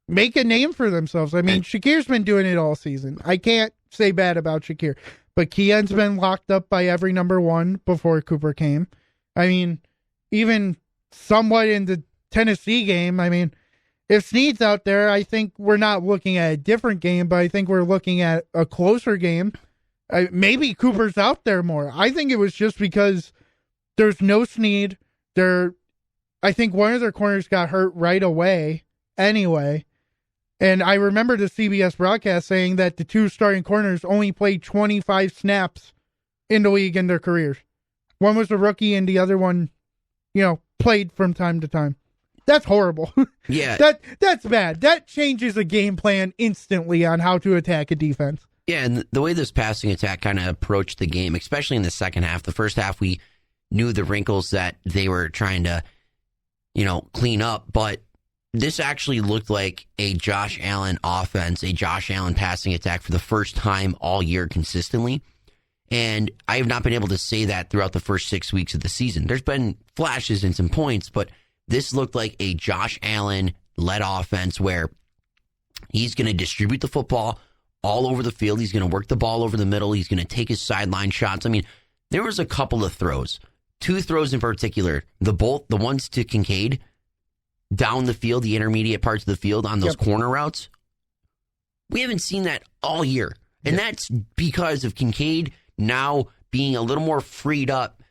make a name for themselves. I mean, Shakir's been doing it all season. I can't say bad about Shakir. But Keon's been locked up by every number one before Cooper came. I mean, even somewhat in the Tennessee game, I mean, if Snead's out there, I think we're not looking at a different game, but I think we're looking at a closer game. Maybe Cooper's out there more. I think it was just because there's no Snead. I think one of their corners got hurt right away anyway. And I remember the CBS broadcast saying that the two starting corners only played 25 snaps in the league in their careers. One was a rookie and the other one, played from time to time. That's horrible. Yeah. That's bad. That changes a game plan instantly on how to attack a defense. Yeah, and the way this passing attack kind of approached the game, especially in the second half, the first half we knew the wrinkles that they were trying to, clean up, but this actually looked like a Josh Allen offense, a Josh Allen passing attack for the first time all year consistently. And I have not been able to say that throughout the first 6 weeks of the season. There's been flashes and some points, but this looked like a Josh Allen-led offense where he's going to distribute the football all over the field. He's going to work the ball over the middle. He's going to take his sideline shots. I mean, there was a couple of throws, 2 throws in particular, the ones to Kincaid down the field, the intermediate parts of the field on those corner routes. We haven't seen that all year. And that's because of Kincaid now being a little more freed up,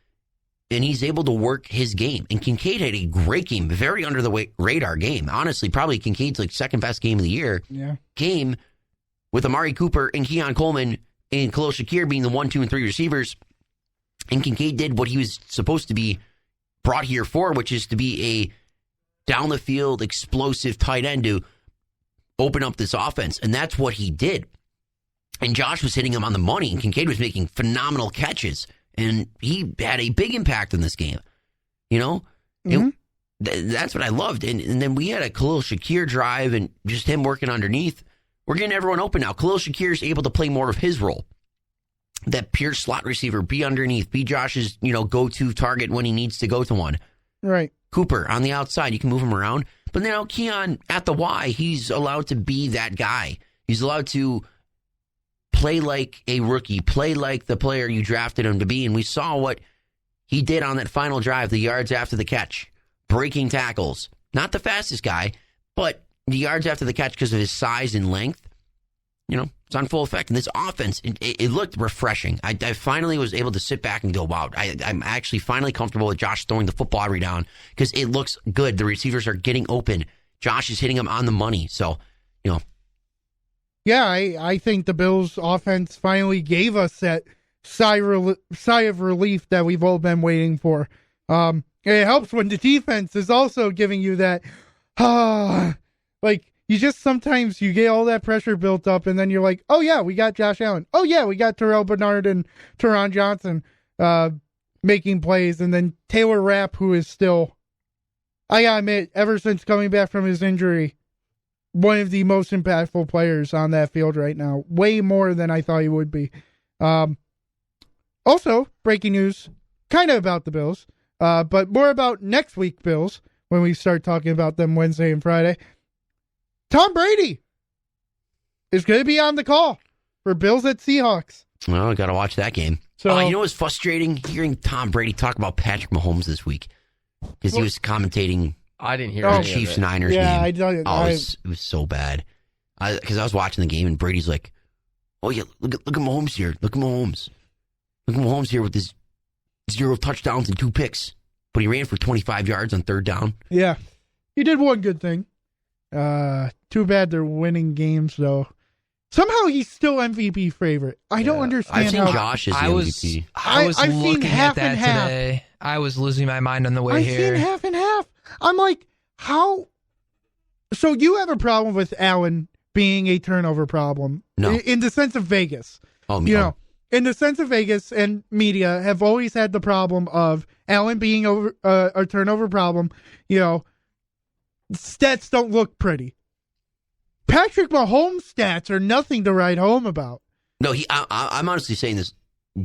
and he's able to work his game. And Kincaid had a great game, very under the radar game. Honestly, probably Kincaid's second best game of the year. Yeah. Game with Amari Cooper and Keon Coleman and Khalil Shakir being the 1, 2, and 3 receivers. And Kincaid did what he was supposed to be brought here for, which is to be a down the field, explosive tight end to open up this offense. And that's what he did. And Josh was hitting him on the money, and Kincaid was making phenomenal catches. And he had a big impact in this game. Mm-hmm. That's what I loved. And then we had a Khalil Shakir drive and just him working underneath. We're getting everyone open now. Khalil Shakir is able to play more of his role. That pure slot receiver, be underneath, be Josh's, go-to target when he needs to go to one. Right. Cooper on the outside, you can move him around. But now Keon at the Y, he's allowed to be that guy. He's allowed to play like a rookie, play like the player you drafted him to be. And we saw what he did on that final drive, the yards after the catch, breaking tackles. Not the fastest guy, but the yards after the catch because of his size and length. It's on full effect. And this offense, it looked refreshing. I finally was able to sit back and go, wow, I'm actually finally comfortable with Josh throwing the football every down because it looks good. The receivers are getting open. Josh is hitting them on the money. So, Yeah, I think the Bills' offense finally gave us that sigh of relief that we've all been waiting for. It helps when the defense is also giving you that, you just sometimes you get all that pressure built up, and then you're like, oh yeah, we got Josh Allen. Oh yeah, we got Terrell Bernard and Teron Johnson making plays, and then Taylor Rapp, who is still, I gotta admit, ever since coming back from his injury, one of the most impactful players on that field right now. Way more than I thought he would be. Also, breaking news, kind of about the Bills, but more about next week Bills when we start talking about them Wednesday and Friday. Tom Brady is going to be on the call for Bills at Seahawks. Well, I got to watch that game. So, you know what's frustrating? Hearing Tom Brady talk about Patrick Mahomes this week because he was commentating I didn't hear the any of Chiefs-Niners it. Yeah, game. it was so bad. Because I was watching the game and Brady's like, oh yeah, look at Mahomes here. Look at Mahomes. Look at Mahomes here with his 0 touchdowns and 2 picks. But he ran for 25 yards on 3rd down. Yeah. He did one good thing. Too bad they're winning games, though. Somehow he's still MVP favorite. I don't understand I've seen how. Josh as the MVP. I was I've seen looking half at and that half. today. I was losing my mind on the way I've here. seen half and half. I'm like, how? So you have a problem with Allen being a turnover problem? No. In the sense of Vegas. Oh, You know, in the sense of Vegas and media have always had the problem of Allen being a turnover problem. You know, stats don't look pretty. Patrick Mahomes' stats are nothing to write home about. No, I'm honestly saying this.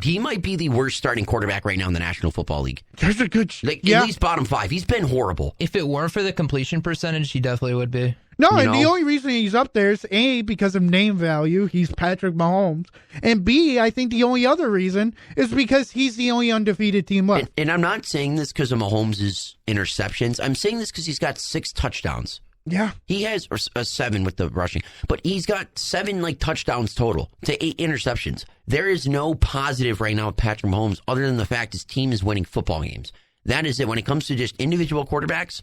He might be the worst starting quarterback right now in the National Football League. There's a good, At least bottom 5. He's been horrible. If it weren't for the completion percentage, he definitely would be. No, You and the know? only reason he's up there is A, because of name value. He's Patrick Mahomes. And B, I think the only other reason is because he's the only undefeated team left. And I'm not saying this because of Mahomes' interceptions. I'm saying this because he's got 6 touchdowns. Yeah. He has or 7 with the rushing, but he's got 7 touchdowns total to 8 interceptions. There is no positive right now with Patrick Mahomes other than the fact his team is winning football games. That is it. When it comes to just individual quarterbacks,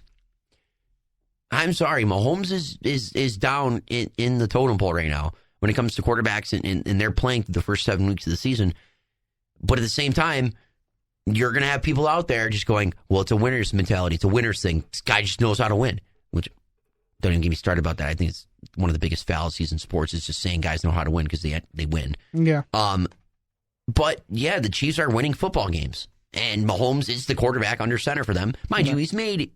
I'm sorry, Mahomes is down in the totem pole right now when it comes to quarterbacks, and they're playing through the first 7 weeks of the season. But at the same time, you're going to have people out there just going, well, it's a winner's mentality. It's a winner's thing. This guy just knows how to win, which don't even get me started about that. I think it's one of the biggest fallacies in sports is just saying guys know how to win because they win. Yeah. But yeah, the Chiefs are winning football games, and Mahomes is the quarterback under center for them. Mind you, he's made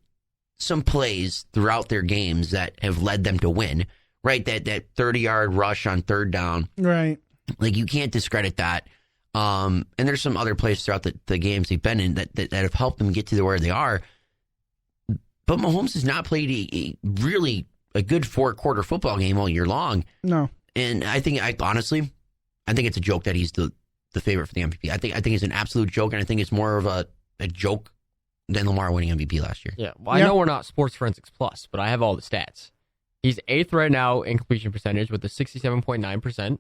some plays throughout their games that have led them to win. Right, that 30-yard rush on 3rd down. Right. Like, you can't discredit that. And there's some other plays throughout the games they've been in that have helped them get to where they are. But Mahomes has not played a really good 4-quarter football game all year long. No. And honestly, I think it's a joke that he's the favorite for the MVP. I think it's an absolute joke, and I think it's more of a joke than Lamar winning MVP last year. Yeah, well, I know we're not Sports Forensics Plus, but I have all the stats. He's 8th right now in completion percentage with a 67.9%.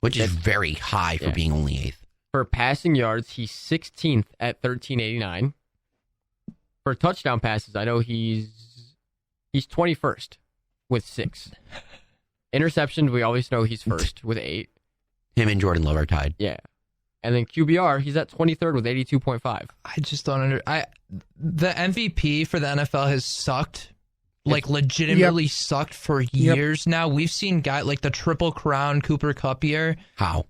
Which is very high for being only 8th. For passing yards, he's 16th at 1389. For touchdown passes, I know he's 21st with 6. Interceptions, we always know he's first with 8. Him and Jordan Love are tied. Yeah. And then QBR, he's at 23rd with 82.5. I just don't the MVP for the NFL has sucked. Like, legitimately sucked for years now. We've seen guys like the Triple Crown Cooper Kupp year. How?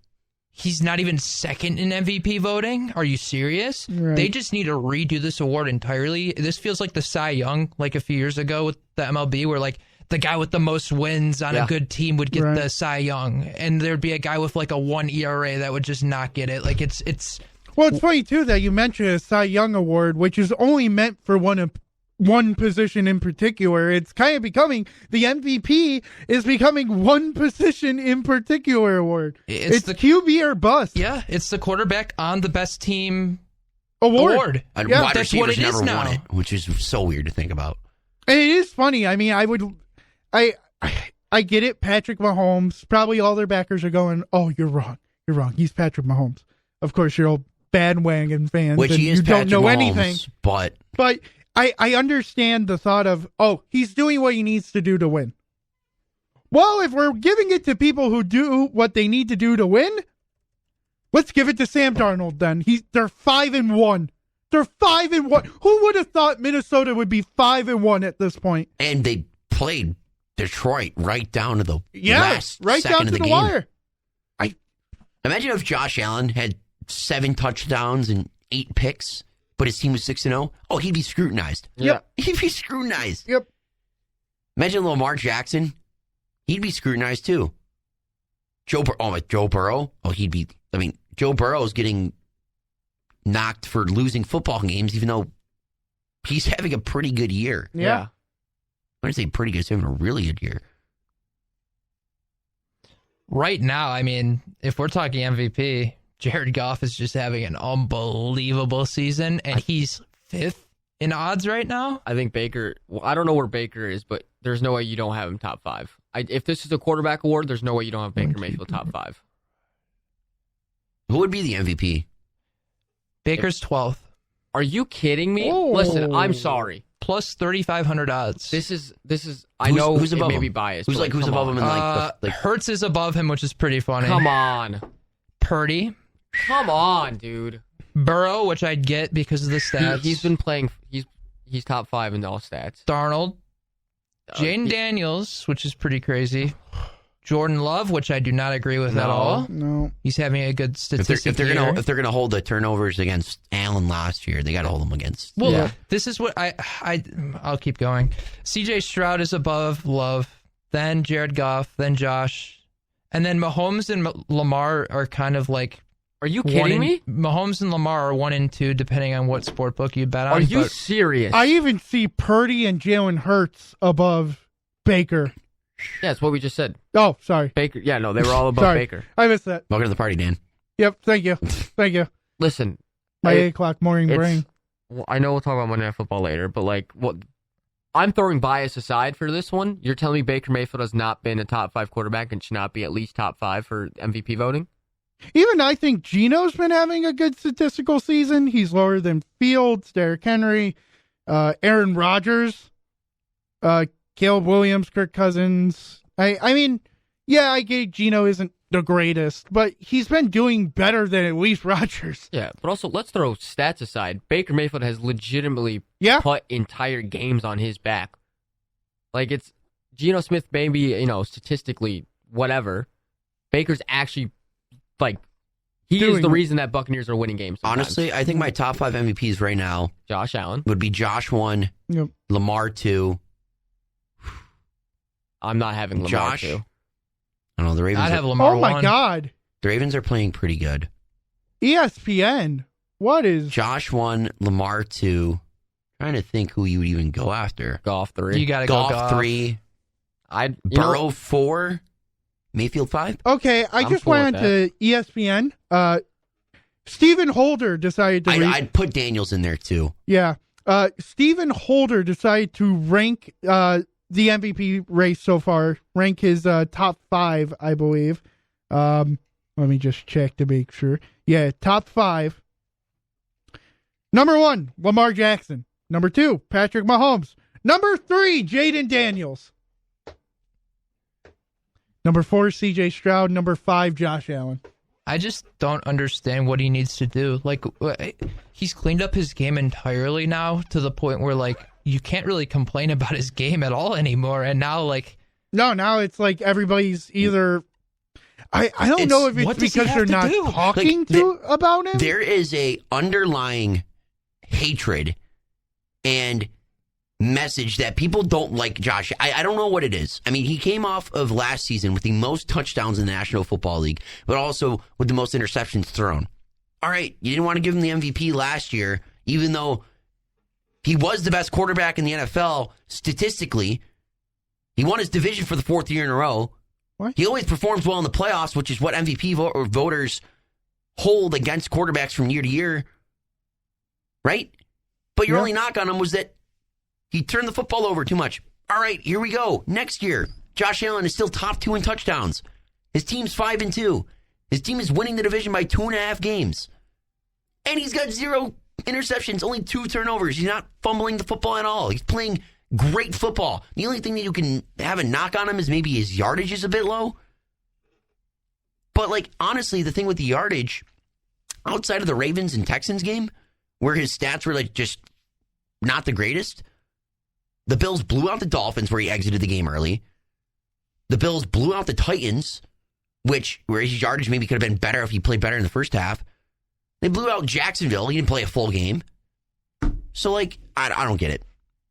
He's not even second in MVP voting. Are you serious? Right. They just need to redo this award entirely. This feels like the Cy Young, like a few years ago with the MLB, where like the guy with the most wins on a good team would get the Cy Young, and there'd be a guy with like a 1 ERA that would just not get it. Like it's. Well, it's funny too that you mentioned a Cy Young award, which is only meant for one position in particular. It's kind of becoming the MVP is becoming one position in particular award. It's the QB or bust. Yeah, it's the quarterback on the best team award. Wide that's what receivers it is never now. won it, which is so weird to think about. And it is funny. I mean, I get it. Patrick Mahomes, probably all their backers are going, "Oh, you're wrong. You're wrong. He's Patrick Mahomes." Of course, you're all bandwagon fans, Which and he is you don't Patrick know Mahomes, anything. But I understand the thought of, oh, he's doing what he needs to do to win. Well, if we're giving it to people who do what they need to do to win, let's give it to Sam Darnold then. They're 5-1. They're 5-1. Who would have thought Minnesota would be 5-1 at this point? And they played Detroit right down to the last right second down of to the the game. wire. Imagine if Josh Allen had 7 touchdowns and 8 picks, but his team was 6-0. Oh, he'd be scrutinized. Yep. He'd be scrutinized. Yep. Imagine Lamar Jackson. He'd be scrutinized too. Joe Burrow. Oh, Joe Burrow's getting knocked for losing football games, even though he's having a pretty good year. Yeah. I wouldn't say pretty good. He's having a really good year. Right now, I mean, if we're talking MVP, Jared Goff is just having an unbelievable season, and he's 5th in odds right now. I think Baker, I don't know where Baker is, but there's no way you don't have him top 5. If this is a quarterback award, there's no way you don't have Baker Mayfield top 5. Who would be the MVP? Baker's 12th. Are you kidding me? Oh. Listen, I'm sorry. plus 3,500 odds. This is. I know who's above it may him? be biased. Who's but who's come above on. him? And Hurts is above him, which is pretty funny. Come on, Purdy, come on, dude. Burrow, which I'd get because of the stats. He's been playing. He's top 5 in all stats. Darnold, Jaden Daniels, which is pretty crazy. Jordan Love, which I do not agree with at all. No. He's having a good if statistic. they're gonna hold the turnovers against Allen last year, they got to hold them against. Well, this is what I'll keep going. C.J. Stroud is above Love, then Jared Goff, then Josh, and then Mahomes and Lamar are kind of like. Are you kidding me? Mahomes and Lamar are 1 and 2, depending on what sportbook you bet on. Are you serious? I even see Purdy and Jalen Hurts above Baker. Yeah, that's what we just said. Oh, sorry. Baker. Yeah, no, they were all above Sorry. Baker. I missed that. Welcome to the party, Dan. Yep, thank you. Thank you. Listen, My 8 o'clock morning brain. Well, I know we'll talk about Monday Night Football later, but I'm throwing bias aside for this one. You're telling me Baker Mayfield has not been a top 5 quarterback and should not be at least top 5 for MVP voting? Even I think Geno's been having a good statistical season. He's lower than Fields, Derrick Henry, Aaron Rodgers, Caleb Williams, Kirk Cousins. I mean, yeah, I get Geno isn't the greatest, but he's been doing better than at least Rodgers. Yeah, but also let's throw stats aside. Baker Mayfield has legitimately put entire games on his back. Like, it's Geno Smith, maybe, statistically, whatever. Baker's actually, he is the reason that Buccaneers are winning games sometimes. Honestly, I think my top 5 MVPs right now Josh Allen would be Josh 1, Lamar 2. I'm not having Lamar Josh 2. I don't know, the Ravens. I'd have Lamar Oh my 1. God. The Ravens are playing pretty good. ESPN. What is Josh 1, Lamar 2. Trying to think who you would even go after. Golf 3. You got to go Goff 3. Burrow 4. Mayfield 5. Okay, I just cool went with to ESPN. Stephen Holder decided to I'd put Daniels in there too. Yeah. Stephen Holder decided to rank the MVP race so far, rank his top 5, I believe. Let me just check to make sure. Yeah, top 5. Number 1, Lamar Jackson. Number 2, Patrick Mahomes. Number 3, Jaden Daniels. Number 4, C.J. Stroud. Number 5, Josh Allen. I just don't understand what he needs to do. Like, he's cleaned up his game entirely now to the point where, you can't really complain about his game at all anymore. And now, now it's like everybody's either. I don't know if it's because they're not talking about him. There is a underlying hatred and message that people don't like Josh. I don't know what it is. I mean, he came off of last season with the most touchdowns in the National Football League, but also with the most interceptions thrown. All right, you didn't want to give him the MVP last year, even though he was the best quarterback in the NFL statistically. He won his division for the 4th year in a row. What? He always performs well in the playoffs, which is what MVP voters hold against quarterbacks from year to year. Right? But your only knock on him was that he turned the football over too much. All right, here we go. Next year, Josh Allen is still top 2 in touchdowns. His team's 5-2. His team is winning the division by 2.5 games. And he's got 0 interceptions, only 2 turnovers. He's not fumbling the football at all. He's playing great football. The only thing that you can have a knock on him is maybe his yardage is a bit low. But, honestly, the thing with the yardage, outside of the Ravens and Texans game, where his stats were, just not the greatest, the Bills blew out the Dolphins where he exited the game early. The Bills blew out the Titans, where his yardage maybe could have been better if he played better in the first half. They blew out Jacksonville. He didn't play a full game. So, I don't get it.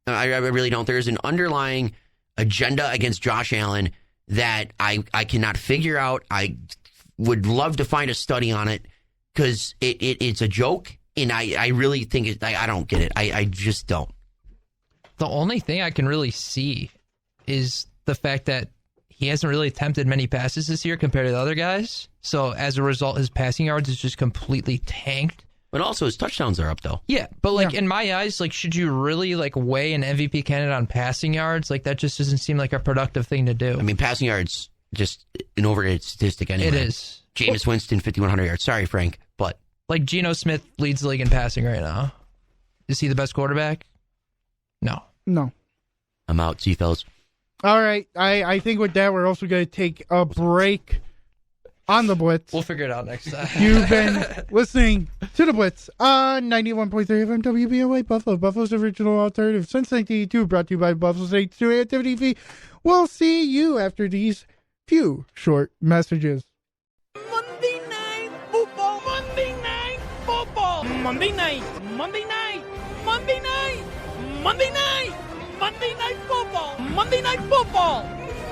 I really don't. There's an underlying agenda against Josh Allen that I cannot figure out. I would love to find a study on it because it's a joke, and I really think I don't get it. I just don't. The only thing I can really see is the fact that he hasn't really attempted many passes this year compared to the other guys. So as a result, his passing yards is just completely tanked. But also his touchdowns are up, though. Yeah, but in my eyes, should you really weigh an MVP candidate on passing yards? That just doesn't seem like a productive thing to do. I mean, passing yards just an overrated statistic anyway. It is. Jameis Winston, 5,100 yards. Sorry, Frank, but Geno Smith leads the league in passing right now. Is he the best quarterback? No. No. I'm out. See you, fellas. All right. I think with that, we're also going to take a break on the Blitz. We'll figure it out next time. You've been listening to the Blitz on 91.3 FM WBOA Buffalo, Buffalo's original alternative since 1982, brought to you by Buffalo State Student Activity Fee. We'll see you after these few short messages. Monday Night Football. Monday Night Football. Monday Night. Monday Night. Monday Night. Monday Night. Monday Night Football. Monday Night Football.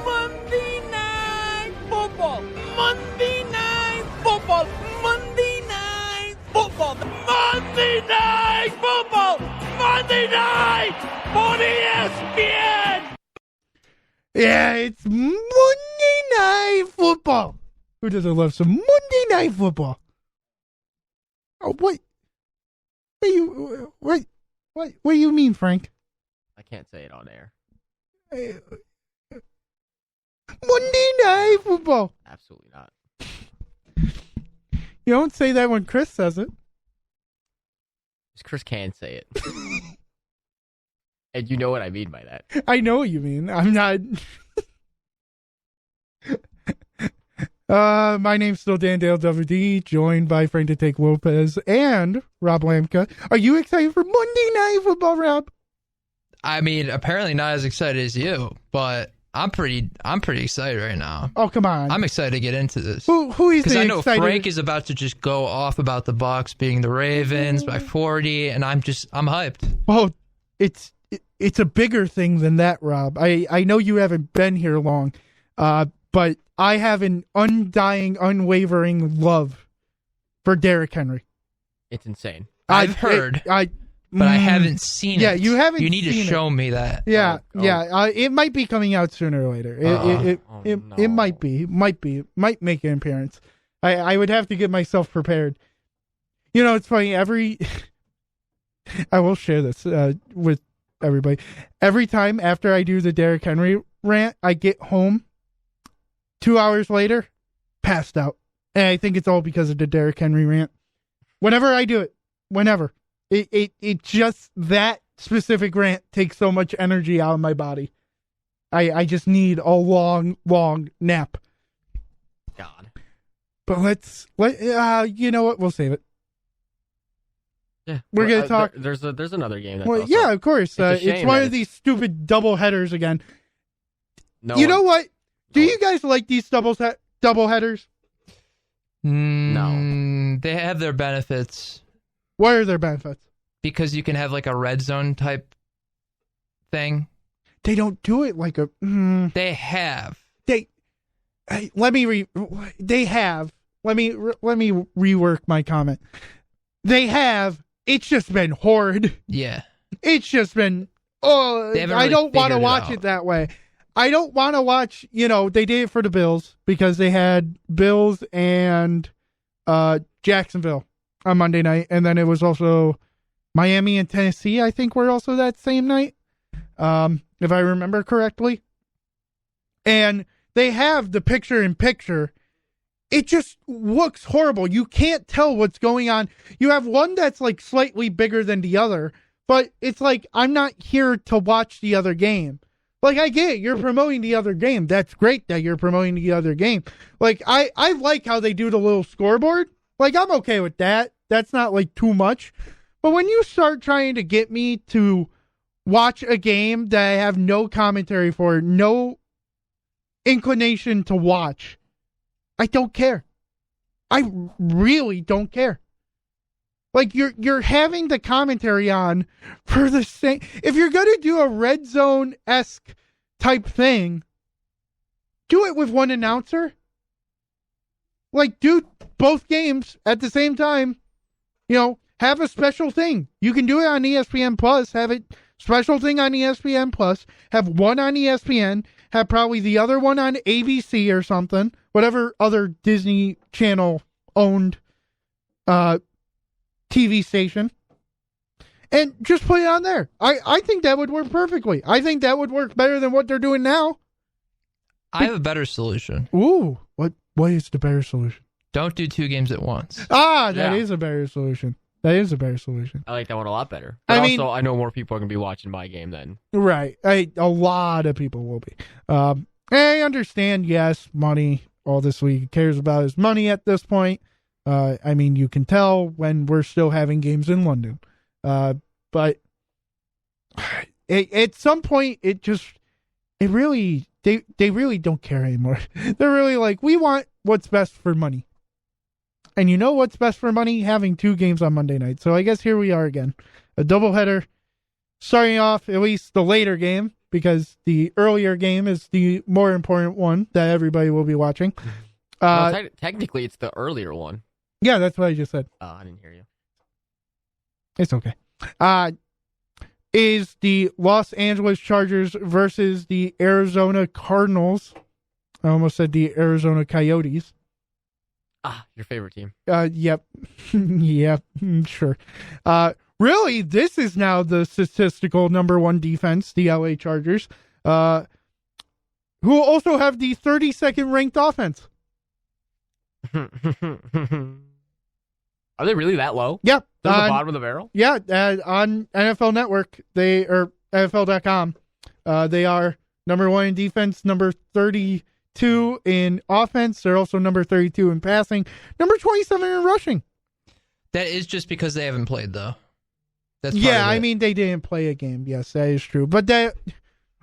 Monday Night Football. Monday Night Football. Monday Night Football. Monday Night Football. Monday Night on ESPN. Yeah, it's Monday Night Football. Who doesn't love some Monday Night Football? Oh, what do you mean, Frank? I can't say it on air. Monday Night Football. Absolutely not. You don't say that when Chris says it. Because Chris can say it. And you know what I mean by that. I know what you mean. I'm not. My name's still Dan Dale WD, joined by Frank the Take Lopez and Rob Lamka. Are you excited for Monday Night Football, Rob? I mean, apparently not as excited as you, but I'm pretty excited right now. Oh, come on. I'm excited to get into this. Who is Because the I know excited? Frank is about to just go off about the Bucs being the Ravens by 40, and I'm hyped. Oh, it's a bigger thing than that, Rob. I know you haven't been here long, but I have an undying, unwavering love for Derrick Henry. It's insane. I've heard, but I haven't seen it. Yeah, you haven't. You need to seen show me that. Yeah, yeah. It might be coming out sooner or later. It might be. Might make an appearance. I would have to get myself prepared. You know, it's funny. I will share this with everybody. Every time after I do the Derrick Henry rant, I get home 2 hours later, passed out. And I think it's all because of the Derrick Henry rant. Whenever I do it, it just, that specific rant takes so much energy out of my body. I just need a long nap. God. But you know what? We'll save it. Yeah, We're gonna talk. There's another game. That's Well, also, yeah, of course. It's shame one that of these stupid double headers again. No, you know what? Do you guys like these double headers? No. They have their benefits What are their benefits? because you can have like a red zone type thing. They don't do it like a. They have. Let me rework my comment. They have. It's just been horrid. Yeah. It's just been. Oh, They haven't I really don't want to figured it watch out. it that way. I don't want to watch. You know, they did it for the Bills because they had Bills and Jacksonville on Monday night, and then it was also Miami and Tennessee. I think were also that same night, if I remember correctly. And they have the picture-in-picture. It just looks horrible. You can't tell what's going on. You have one that's like slightly bigger than the other, but it's like, I'm not here to watch the other game. Like, I get it. You're promoting the other game. That's great that you're promoting the other game. Like, I like how they do the little scoreboard. Like, I'm okay with that. That's not like too much. But when you start trying to get me to watch a game that I have no commentary for, no inclination to watch, I don't care. I really don't care. Like, you're having the commentary on for the same. If you're gonna do a red zone-esque type thing, do it with one announcer. Like, do both games at the same time. You know, have a special thing. You can do it on ESPN Plus. Have it special thing on ESPN Plus. Have one on ESPN. Have probably the other one on ABC or something. Whatever other Disney Channel owned TV station. And just put it on there. I think that would work perfectly. I think that would work better than what they're doing now. I have a better solution. Ooh, what is the better solution? Don't do two games at once. That is Yeah. a better solution. That is a better solution. I like that one a lot better. I But mean- also, I know more people are going to be watching my game then. Right. A lot of people will be. I understand, yes, money. All this league cares about is money at this point. I mean, you can tell when we're still having games in London. But at some point, they really don't care anymore. They're really like, we want what's best for money. And you know what's best for money? Having 2 games on Monday night. So I guess here we are again. A doubleheader. Starting off, at least the later game, because the earlier game is the more important one that everybody will be watching. Well, technically, it's the earlier one. Yeah, that's what I just said. Oh, I didn't hear you. It's okay. Is the Los Angeles Chargers versus the Arizona Cardinals. I almost said the Arizona Coyotes. Your favorite team. Yep. Yep, sure. Really, this is now the statistical number 1 defense, the LA Chargers, who also have the 32nd ranked offense. Are they really that low? Yep. They're the bottom of the barrel? Yeah, on NFL Network, or NFL.com, they are number 1 in defense, number 32 in offense. They're also number 32 in passing, number 27 in rushing. That is just because they haven't played, though. That's Yeah, I mean, they didn't play a game. Yes, that is true. But they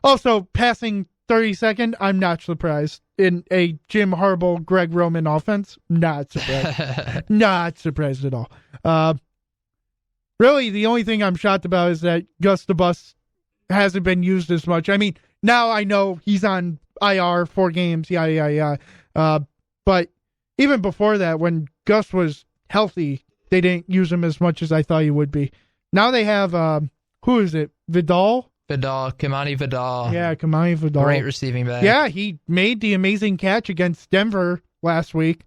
also passing 32nd, I'm not surprised. In a Jim Harbaugh, Greg Roman offense, not surprised. Not surprised at all. Really, the only thing I'm shocked about is that Gus the Bus hasn't been used as much. I mean, now I know he's on IR 4 games, yada. But even before that, when Gus was healthy, they didn't use him as much as I thought he would be. Now they have, who is it? Kimani Vidal. Yeah, Kimani Vidal. Great receiving back. Yeah, he made the amazing catch against Denver last week.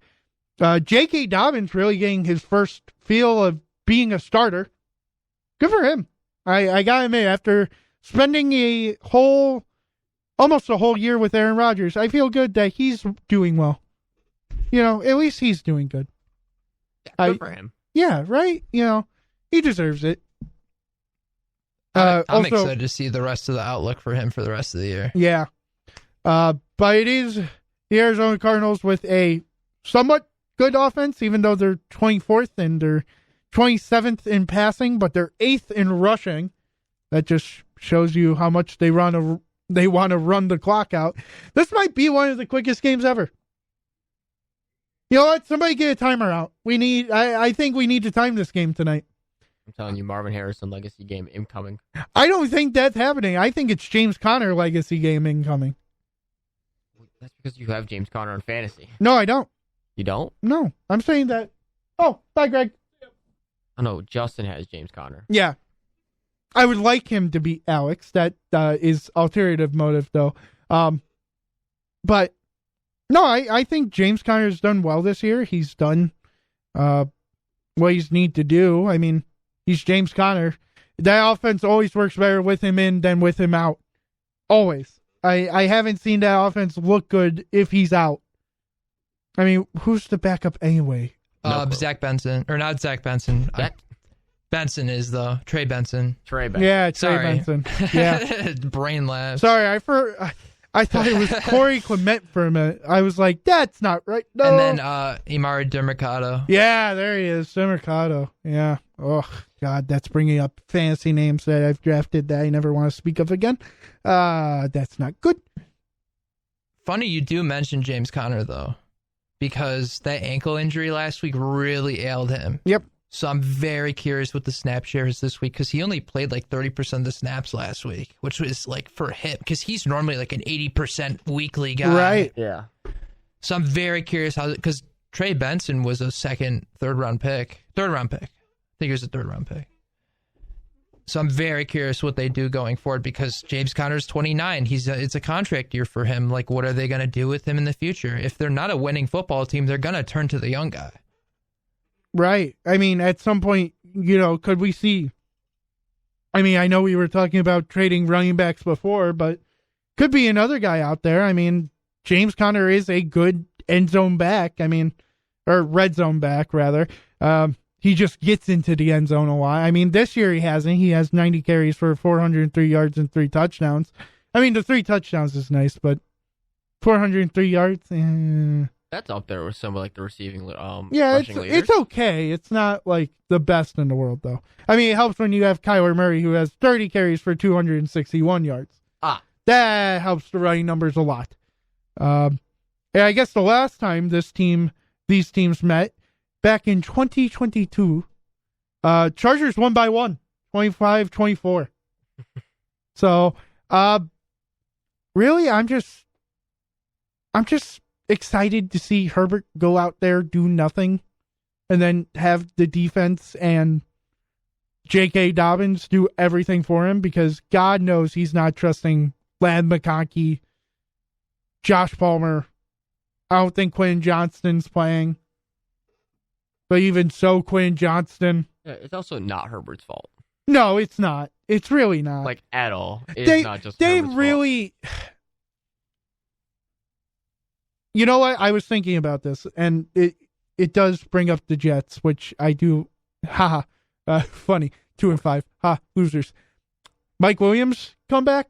J.K. Dobbins really getting his first feel of being a starter. Good for him. I gotta admit, after spending almost a whole year with Aaron Rodgers, I feel good that he's doing well. At least he's doing good. Good for him. Yeah, right? He deserves it. I'm Also, excited to see the rest of the outlook for him for the rest of the year. Yeah. But it is the Arizona Cardinals with a somewhat good offense, even though they're 24th and they're 27th in passing, but they're 8th in rushing. That just shows you how much they want to run the clock out. This might be one of the quickest games ever. You know what? Somebody get a timer out. I think we need to time this game tonight. I'm telling you, Marvin Harrison legacy game incoming. I don't think that's happening. I think it's James Conner legacy game incoming. That's because you have James Conner in fantasy. No, I don't. You don't? No, I'm saying that. Oh, bye, Greg. Oh, no, Justin has James Conner. Yeah. I would like him to beat Alex. That is alternative motive, though. But, no, I think James Conner's done well this year. He's done what he's need to do. I mean, he's James Conner. That offense always works better with him in than with him out. Always. I haven't seen that offense look good if he's out. I mean, who's the backup anyway? Zach Benson. Or not Zach Benson. Benson is, though. Trey Benson. Yeah, Trey Benson. Yeah. Brain labs. Sorry, I thought it was Corey Clement for a minute. I was like, that's not right. No. And then Imari Demercado. Yeah, there he is. Demercado. Yeah. Oh, God, that's bringing up fantasy names that I've drafted that I never want to speak of again. That's not good. Funny you do mention James Conner, though, because that ankle injury last week really ailed him. Yep. So I'm very curious what the snap share is this week, because he only played like 30% of the snaps last week, which was like for him, because he's normally like an 80% weekly guy. Right. Yeah. So I'm very curious because Trey Benson was a third round pick. I think he was a third round pick. So I'm very curious what they do going forward, because James Conner's 29. It's a contract year for him. Like, what are they going to do with him in the future? If they're not a winning football team, they're going to turn to the young guy. Right. I mean, at some point, could we see? I mean, I know we were talking about trading running backs before, but could be another guy out there. I mean, James Conner is a good end zone back. I mean, or red zone back, rather. he just gets into the end zone a lot. I mean, this year he hasn't. He has 90 carries for 403 yards and 3 touchdowns. I mean, the 3 touchdowns is nice, but 403 yards, That's up there with some of like the receiving. yeah, rushing leaders. it's okay. It's not like the best in the world, though. I mean, it helps when you have Kyler Murray, who has 30 carries for 261 yards. That helps the running numbers a lot. And I guess the last time these teams met, back in 2022, Chargers won by 1, 25-24. So, really, I'm just excited to see Herbert go out there, do nothing, and then have the defense and J.K. Dobbins do everything for him, because God knows he's not trusting Lad McConkey, Josh Palmer. I don't think Quinn Johnston's playing. But even so, Quinn Johnston. Yeah, it's also not Herbert's fault. No, it's not. It's really not. Like, at all. It's not just they Herbert's really... You know what? I was thinking about this, and it does bring up the Jets, which I do. Haha. Funny. 2-5. Ha, losers. Mike Williams come back?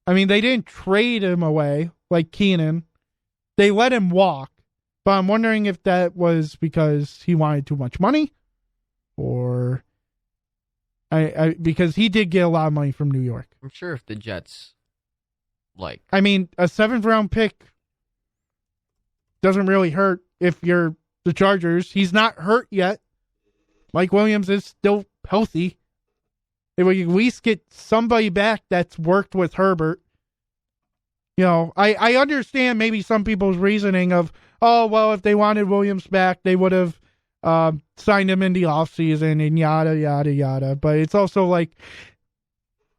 I mean, they didn't trade him away like Keenan. They let him walk. But I'm wondering if that was because he wanted too much money, or because he did get a lot of money from New York. I'm sure if the Jets, like... I mean, a 7th-round pick doesn't really hurt if you're the Chargers. He's not hurt yet. Mike Williams is still healthy. If we at least get somebody back that's worked with Herbert. You know, I understand maybe some people's reasoning of, oh, well, if they wanted Williams back, they would have signed him in the offseason and yada, yada, yada. But it's also like,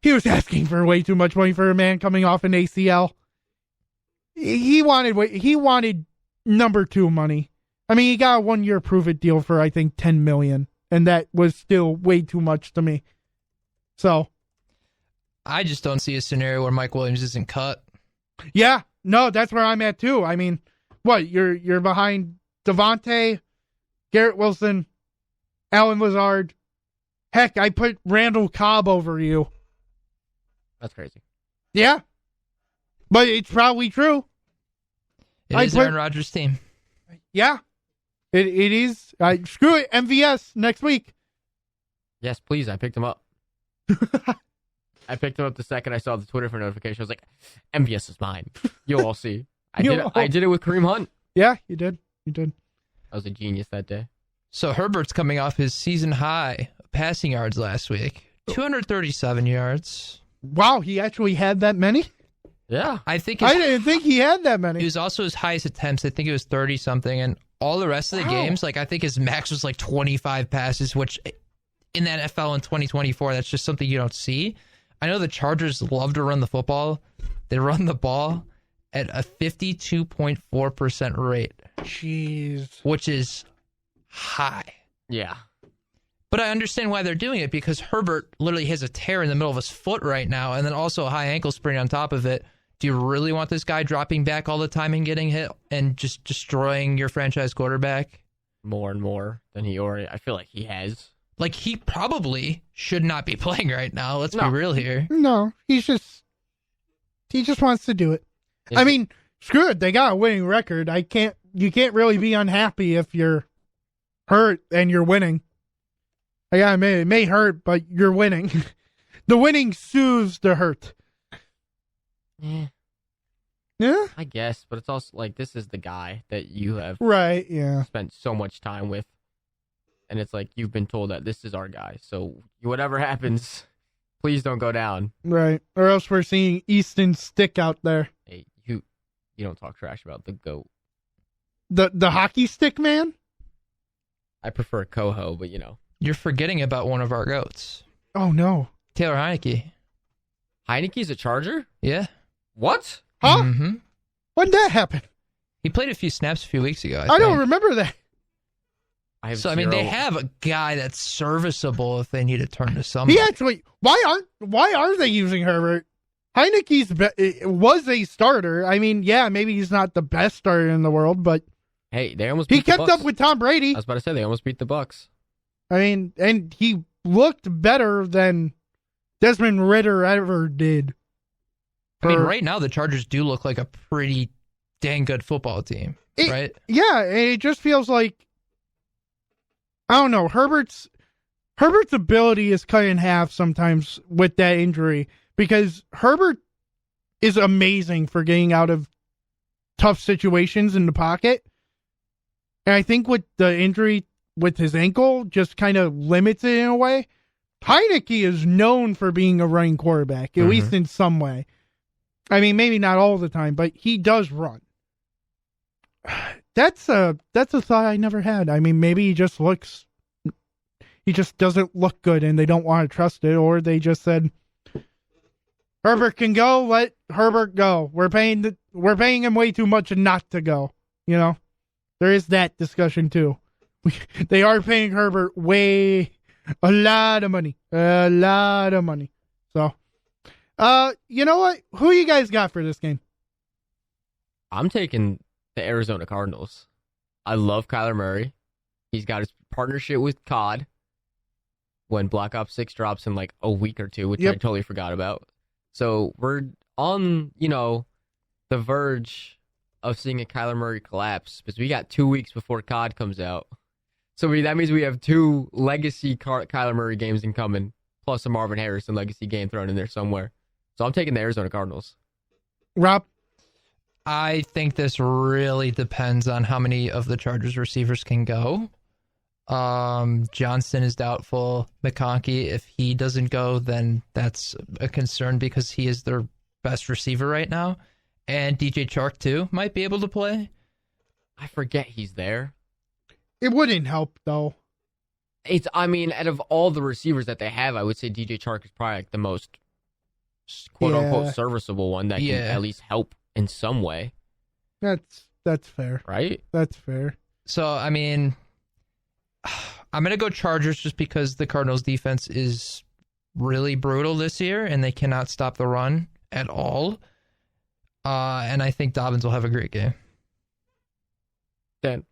he was asking for way too much money for a man coming off an ACL. He wanted number 2 money. I mean, he got a 1-year prove-it deal for, I think, $10 million. And that was still way too much to me. So, I just don't see a scenario where Mike Williams isn't cut. Yeah, no, that's where I'm at too. I mean, what, you're behind Devontae, Garrett Wilson, Allen Lazard. Heck, I put Randall Cobb over you. That's crazy. Yeah, but it's probably true. It is Aaron Rodgers' team. Yeah, it is. Screw it, MVS next week. Yes, please. I picked him up. I picked him up the second I saw the Twitter for notification. I was like, MVS is mine. You'll all see. I did it with Kareem Hunt. Yeah, you did. You did. I was a genius that day. So Herbert's coming off his season high passing yards last week. 237 yards. Wow, he actually had that many? Yeah. I didn't think he had that many. He was also his highest attempts. I think it was 30-something. And all the rest of the games, like I think his max was like 25 passes, which in the NFL in 2024, that's just something you don't see. I know the Chargers love to run the football. They run the ball at a 52.4% rate. Jeez. Which is high. Yeah. But I understand why they're doing it, because Herbert literally has a tear in the middle of his foot right now, and then also a high ankle sprain on top of it. Do you really want this guy dropping back all the time and getting hit and just destroying your franchise quarterback? More and more than he already... I feel like he has. Like, he probably should not be playing right now. Let's be real here. No, he just wants to do it. I mean, screw it. They got a winning record. You can't really be unhappy if you're hurt and you're winning. Yeah, it may hurt, but you're winning. The winning soothes the hurt. Yeah, I guess, but it's also like, this is the guy that you have spent so much time with. And it's like, you've been told that this is our guy. So whatever happens, please don't go down. Right. Or else we're seeing Easton Stick out there. Hey, you don't talk trash about the GOAT. The hockey stick man? I prefer Coho, but you know. You're forgetting about one of our GOATs. Oh, no. Taylor Heineke. Heineke's a Charger? Yeah. What? Huh? Mm-hmm. When did that happen? He played a few snaps a few weeks ago. I don't remember that. I mean, they have a guy that's serviceable if they need to turn to something. He actually, why aren't they using Herbert? Heineke's was a starter. I mean, yeah, maybe he's not the best starter in the world, but Hey, they almost He beat the kept Bucs. up with Tom Brady. I was about to say, they almost beat the Bucs. I mean, and he looked better than Desmond Ridder ever did. I mean, right now the Chargers do look like a pretty dang good football team, right? Yeah, it just feels like, I don't know, Herbert's ability is cut in half sometimes with that injury, because Herbert is amazing for getting out of tough situations in the pocket. And I think with the injury with his ankle just kind of limits it in a way. Heineke is known for being a running quarterback, at least in some way. I mean, maybe not all the time, but he does run. That's a thought I never had. I mean, maybe he just doesn't look good and they don't want to trust it, or they just said, Herbert can go, let Herbert go. We're paying him way too much not to go. You know, there is that discussion too. They are paying Herbert a lot of money. So, you know what? Who you guys got for this game? I'm taking the Arizona Cardinals. I love Kyler Murray. He's got his partnership with COD when Black Ops 6 drops in like a week or two, which I totally forgot about. So we're on, the verge of seeing a Kyler Murray collapse, because we got 2 weeks before COD comes out. So that means we have 2 legacy Kyler Murray games incoming, plus a Marvin Harrison legacy game thrown in there somewhere. So I'm taking the Arizona Cardinals. Rob? I think this really depends on how many of the Chargers receivers can go. Johnston is doubtful. McConkey, if he doesn't go, then that's a concern because he is their best receiver right now. And DJ Chark, too, might be able to play. I forget he's there. It wouldn't help, though. Out of all the receivers that they have, I would say DJ Chark is probably like the most quote-unquote serviceable one that can at least help in some way. That's fair. Right? That's fair. So, I mean, I'm going to go Chargers just because the Cardinals' defense is really brutal this year, and they cannot stop the run at all. And I think Dobbins will have a great game. Dan?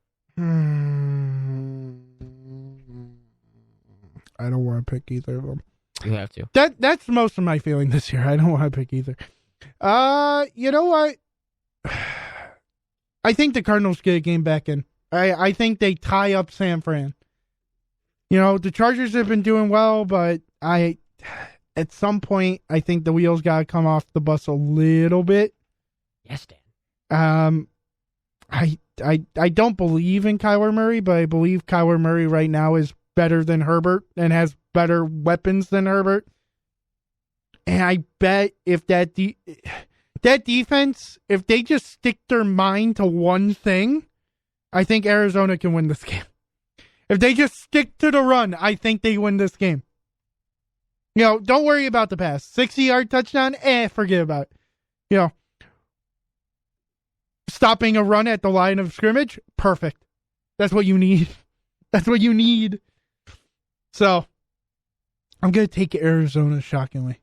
I don't want to pick either of them. You have to. That's most of my feeling this year. I don't want to pick either. You know what? I think the Cardinals get a game back in. I think they tie up San Fran. You know, the Chargers have been doing well, but at some point, I think the wheels got to come off the bus a little bit. Yes, Dan. I don't believe in Kyler Murray, but I believe Kyler Murray right now is better than Herbert and has better weapons than Herbert. And I bet if that defense, if they just stick their mind to one thing, I think Arizona can win this game. If they just stick to the run, I think they win this game. You know, don't worry about the pass. 60-yard touchdown, forget about it. You know, stopping a run at the line of scrimmage, perfect. That's what you need. That's what you need. So, I'm going to take Arizona shockingly.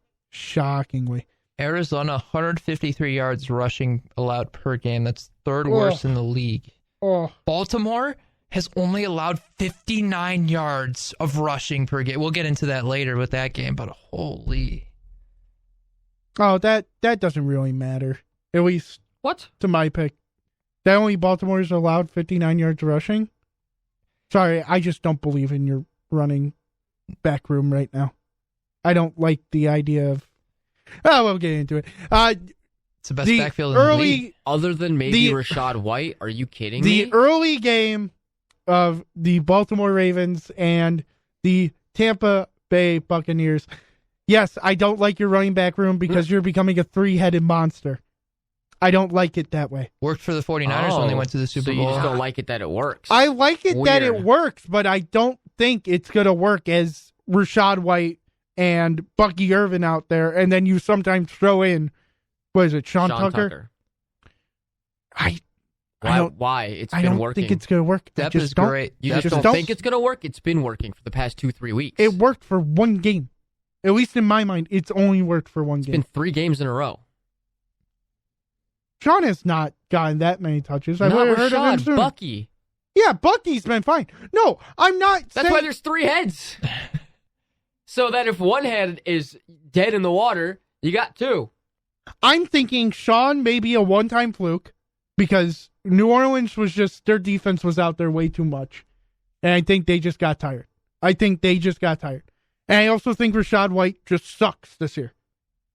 Arizona, 153 yards rushing allowed per game. That's third worst in the league. Baltimore has only allowed 59 yards of rushing per game. We'll get into that later with that game, but holy. Oh, that doesn't really matter. At least to my pick. That only Baltimore's allowed 59 yards rushing? Sorry, I just don't believe in your running back room right now. I don't like the idea of... we'll get into it. It's the best backfield in the league. Other than maybe Rashad White, are you kidding me? The early game of the Baltimore Ravens and the Tampa Bay Buccaneers. Yes, I don't like your running back room because you're becoming a three-headed monster. I don't like it that way. Worked for the 49ers when they went to the Super Bowl. So you just don't like it that it works? I like it that it works, but I don't think it's going to work as Rashad White and Bucky Irvin out there, and then you sometimes throw in, what is it, Sean Tucker? Why? It's been working. I don't think it's going to work. Depth is great. You just don't think it's going to work? It's been working for the past 2-3 weeks. It worked for one game. At least in my mind, it's only worked for one game. It's been 3 games in a row. Sean has not gotten that many touches. I Not would have heard of him Rashad, sooner. Bucky. Yeah, Bucky's been fine. No, I'm not That's saying... why there's 3 heads. So that if one head is dead in the water, you got 2. I'm thinking Sean may be a one-time fluke because New Orleans was just, their defense was out there way too much. And I think they just got tired. And I also think Rachaad White just sucks this year.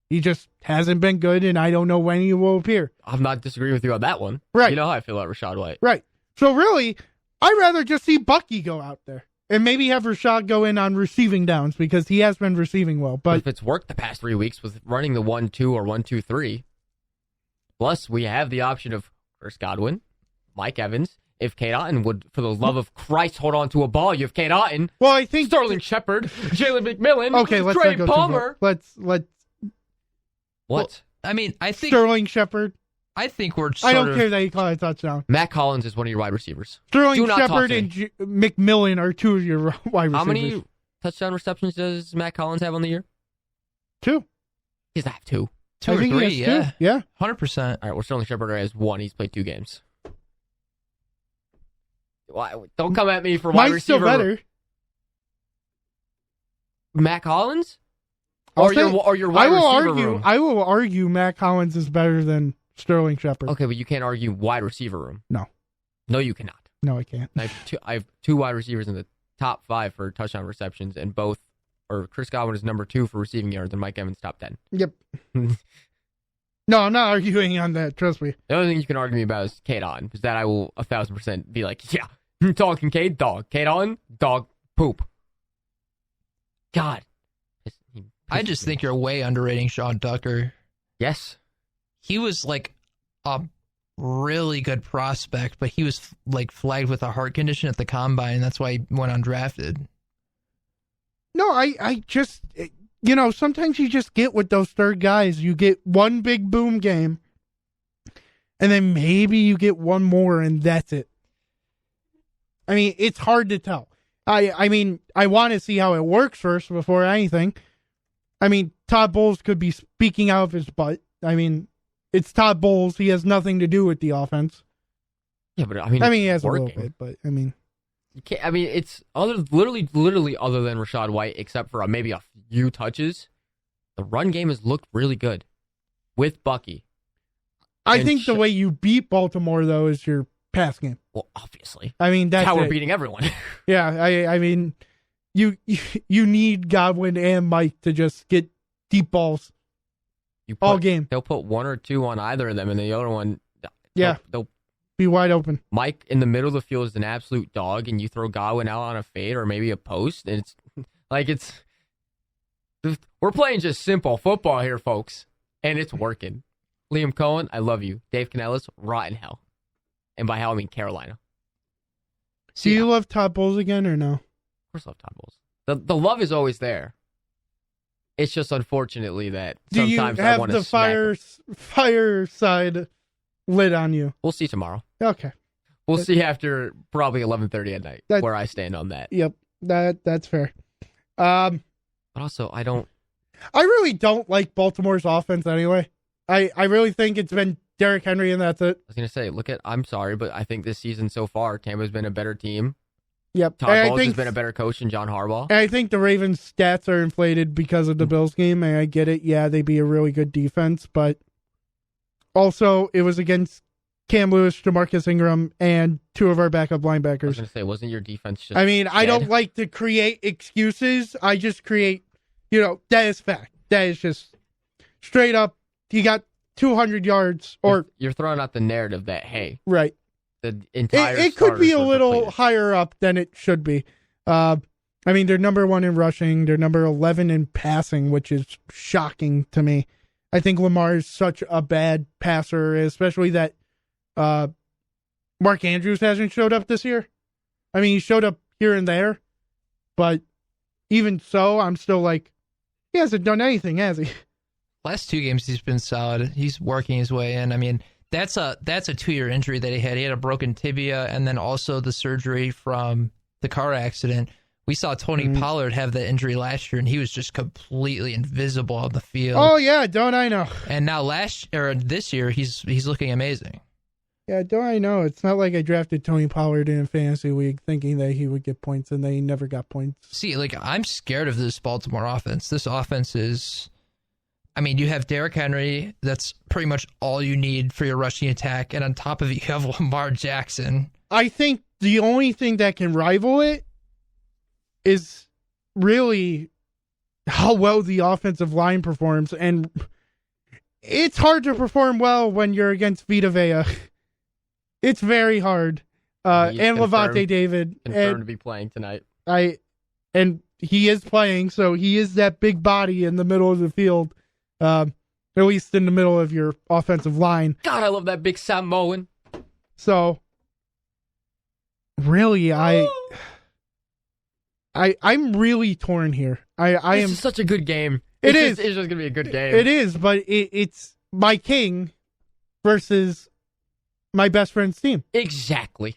He just hasn't been good, and I don't know when he will appear. I'm not disagreeing with you on that one. Right. You know how I feel about Rachaad White. Right. So really, I'd rather just see Bucky go out there and maybe have Rashad go in on receiving downs because he has been receiving well. But But if it's worked the past 3 weeks with running the 1-2 or 1-2-3, plus we have the option of Chris Godwin, Mike Evans. If Kate Otten would, for the love of Christ, hold on to a ball, you have Kate Otten, well, I think Sterling Shepard, Jalen McMillan, okay. Let's Trey not go too Palmer. far. Let's What? I mean, I think Sterling Shepard. we're. I don't care that he caught a touchdown. Matt Collins is one of your wide receivers. Sterling Do not talk Shepard to and me. McMillan are 2 of your wide receivers. How many touchdown receptions does Matt Collins have on the year? 2. He does not have 2. 2 I or think 3. he has 2. Yeah, Yeah. 100%. All right, well, Sterling Shepard has 1. He's played 2 games. Why? Don't come at me for wide Mine's still receiver. better. Matt Collins? I'll Or say- your wide receiver room? I will argue Matt Collins is better than Sterling Shepard. Okay, but you can't argue wide receiver room. No. No, you cannot. No, I can't. I have 2 wide receivers in the top 5 for touchdown receptions, and Chris Godwin is number 2 for receiving yards, and Mike Evans top 10. Yep. No, I'm not arguing on that. Trust me. The only thing you can argue me about is Kate Otten, because that I will 1,000% be like, yeah, dog and Kate, dog. Kate Otten, dog, poop. God. I just think you're way underrating Sean Tucker. Yes. He was like a really good prospect, but he was like flagged with a heart condition at the combine. That's why he went undrafted. No, I just, sometimes you just get with those third guys. You get one big boom game, and then maybe you get one more, and that's it. I mean, it's hard to tell. I mean, I want to see how it works first before anything. I mean, Todd Bowles could be speaking out of his butt. I mean, it's Todd Bowles. He has nothing to do with the offense. Yeah, but I mean, he has working. a little bit, but I mean, you can't, I mean, it's literally other than Rachaad White, except for maybe a few touches. The run game has looked really good with Bucky. I think the way you beat Baltimore though is your pass game. Well, obviously, I mean that's how we're it. beating everyone. Yeah, I mean, you need Godwin and Mike to just get deep balls all game. They'll put 1 or 2 on either of them, and the other one, they'll be wide open. Mike in the middle of the field is an absolute dog, and you throw Godwin out on a fade or maybe a post, and it's we're playing just simple football here, folks, and it's working. Liam Cohen, I love you. Dave Canellis, rotten hell, and by hell I mean Carolina. Do you love Todd Bowles again or no? Of course, I love Todd Bowles. The love is always there. It's just unfortunately that sometimes do you I have want to the fireside lit on you? We'll see tomorrow. Okay. We'll see after probably 11:30 at night where I stand on that. Yep, that's fair. But also, I really don't like Baltimore's offense anyway. I really think it's been Derrick Henry and that's it. I was going to say, I'm sorry, but I think this season so far, Tampa's been a better team. Yep. Todd Bowles has been a better coach than John Harbaugh. And I think the Ravens' stats are inflated because of the Bills game, and I get it. Yeah, they'd be a really good defense, but also it was against Cam Lewis, Jamarcus Ingram, and 2 of our backup linebackers. I was going to say, wasn't your defense just I dead? don't like to create excuses. I just create, that is fact. That is just straight up. He got 200 yards, or you're throwing out the narrative that, hey, right. The entire it could be a starters were little depleted. higher up than it should be. I mean, they're number 1 in rushing. They're number 11 in passing, which is shocking to me. I think Lamar is such a bad passer, especially that Mark Andrews hasn't showed up this year. I mean, he showed up here and there, but even so, I'm still like, he hasn't done anything, has he? Last 2 games, he's been solid. He's working his way in. I mean, that's a 2-year injury that he had. He had a broken tibia and then also the surgery from the car accident, We saw Tony Pollard have that injury last year, and he was just completely invisible on the field. Oh yeah, don't I know? And now this year, he's looking amazing. Yeah, don't I know? It's not like I drafted Tony Pollard in a fantasy league thinking that he would get points, and they never got points. See, like, I'm scared of this Baltimore offense. This offense is, I mean, you have Derrick Henry. That's pretty much all you need for your rushing attack. And on top of it, you have Lamar Jackson. I think the only thing that can rival it is really how well the offensive line performs. And it's hard to perform well when you're against Vita Vea. It's very hard. And Levante David. Confirmed to be playing tonight. And he is playing, so he is that big body in the middle of the field, at least in the middle of your offensive line. God, I love that big Samoan. So, really, I'm really torn here. This is such a good game. It's just going to be a good game. It is, but it's my king versus my best friend's team. Exactly.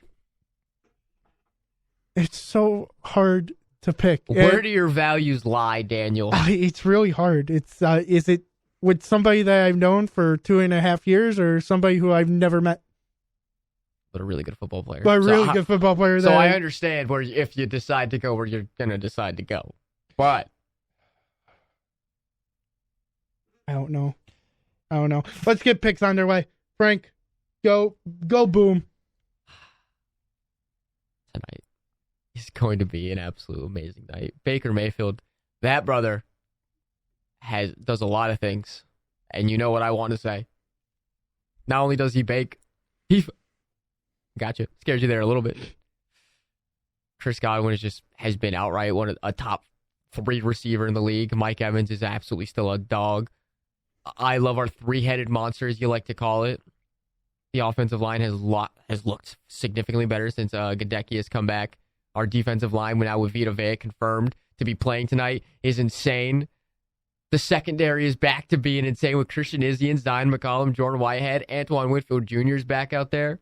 It's so hard to pick. Where do your values lie, Daniel? It's really hard. It's is it with somebody that I've known for 2.5 years or somebody who I've never met? But a really good football player. But a really good football player. So I understand if you decide to go where you're going to decide to go. But I don't know. Let's get picks underway. Frank, go boom. Tonight is going to be an absolute amazing night. Baker Mayfield, that brother does a lot of things. And you know what I want to say. Not only does he bake, he gotcha. Scared you there a little bit. Chris Godwin has been outright a top 3 receiver in the league. Mike Evans is absolutely still a dog. I love our 3-headed monster, as you like to call it. The offensive line has looked significantly better since Gadecki has come back. Our defensive line, now with Vita Vea confirmed to be playing tonight, is insane. The secondary is back to being insane with Christian Izzy, Zion McCollum, Jordan Whitehead, Antoine Whitfield Jr. is back out there.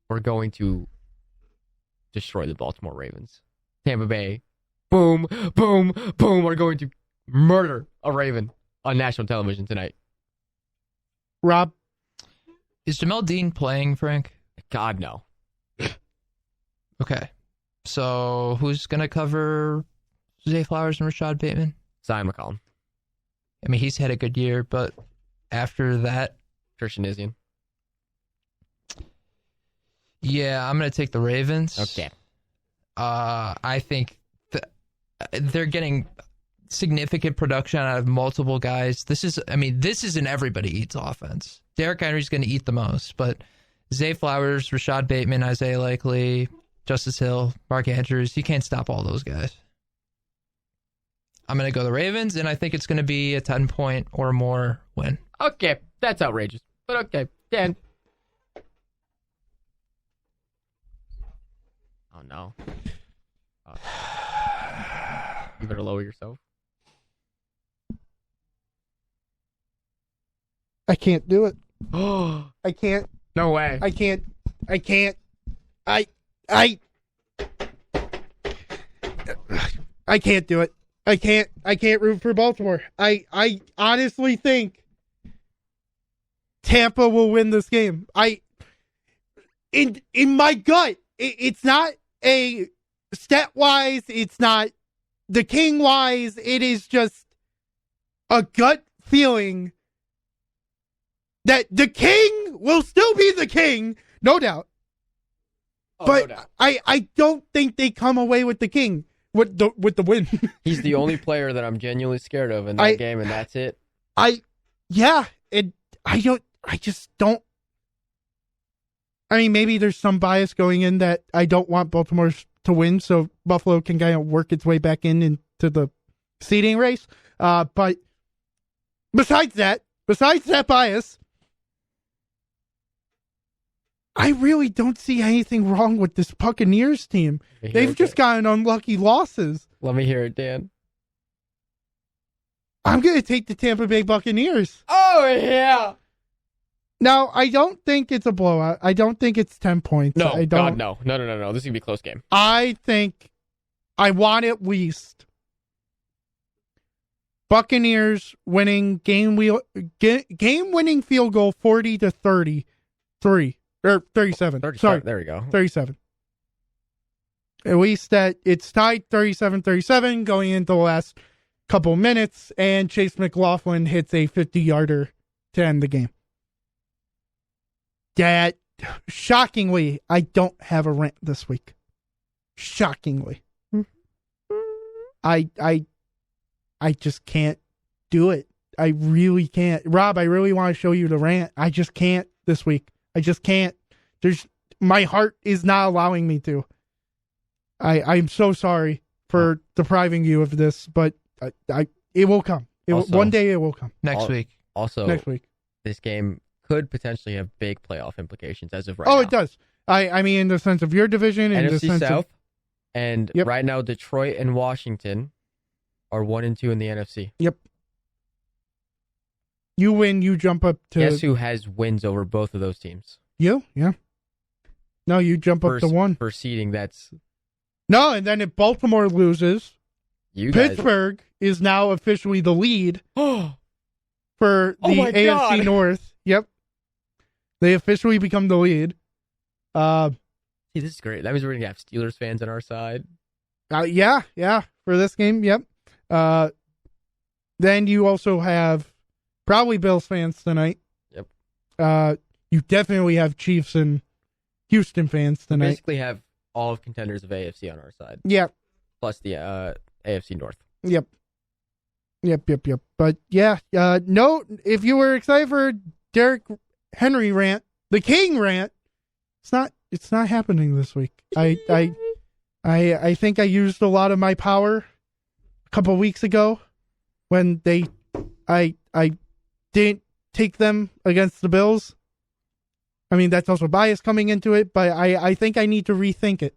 We're going to destroy the Baltimore Ravens. Tampa Bay, boom, boom, boom. We're going to murder a Raven on national television tonight. Rob? Is Jamel Dean playing, Frank? God, no. Okay. So who's going to cover Zay Flowers and Rashad Bateman? Zion McCollum. I mean, he's had a good year, but after that... Christian Izzy. Yeah, I'm going to take the Ravens. Okay. I think they're getting significant production out of multiple guys. This is an everybody eats offense. Derrick Henry's going to eat the most, but Zay Flowers, Rashad Bateman, Isaiah Likely, Justice Hill, Mark Andrews, you can't stop all those guys. I'm going to go the Ravens, and I think it's going to be a 10-point or more win. Okay, that's outrageous, but okay. Dan. Oh, no. You better lower yourself. I can't do it. Oh, I can't. No way. I can't. I can't do it. I can't root for Baltimore. I honestly think Tampa will win this game. In my gut, it's not a stat wise, it's not the king wise, it is just a gut feeling that the king will still be the king, no doubt. But no doubt. I don't think they come away with the king with the win. He's the only player that I'm genuinely scared of in that game, and that's it. I just don't. I mean, maybe there's some bias going in that I don't want Baltimore to win, so Buffalo can kind of work its way back into the seeding race. But besides that bias, I really don't see anything wrong with this Buccaneers team. They've just gotten unlucky losses. Let me hear it, Dan. I'm going to take the Tampa Bay Buccaneers. Oh, yeah. Now, I don't think it's a blowout. I don't think it's 10 points. No, I don't. God, no. No. This is going to be a close game. I think I want at least Buccaneers winning game-winning field goal 40-33 or 37. 37. Sorry, There we go. 37. At least that it's tied 37-37 going into the last couple minutes, and Chase McLaughlin hits a 50-yarder to end the game. That, shockingly, I don't have a rant this week. Shockingly. I just can't do it. I really can't. Rob, I really want to show you the rant. I just can't this week. I just can't. My heart is not allowing me to. I'm so sorry for depriving you of this, but it will come. One day it will come. Next week. Also, Next week. This game could potentially have big playoff implications as of right now. Oh, it does. I mean, in the sense of your division, in the NFC sense South, of, and Yep. right now Detroit and Washington are 1 and 2 in the NFC. Yep. You win, you jump up to Guess who has wins over both of those teams? you. Yeah. No, you jump up to 1. For seeding, that's No, and then if Baltimore loses, you guys. Pittsburgh is now officially the lead for the Oh my AFC God. North. Yep. They officially become the lead. See, this is great. That means we're going to have Steelers fans on our side. Yeah, for this game, yep. Then you also have probably Bills fans tonight. Yep. You definitely have Chiefs and Houston fans We tonight. basically have all of contenders of AFC on our side, Yep. plus the AFC North. Yep. But yeah, no, if you were excited for Derrick Henry rant, the King rant, it's not happening this week. I think I used a lot of my power a couple weeks ago when I didn't take them against the Bills. I mean, that's also bias coming into it, but I think I need to rethink it.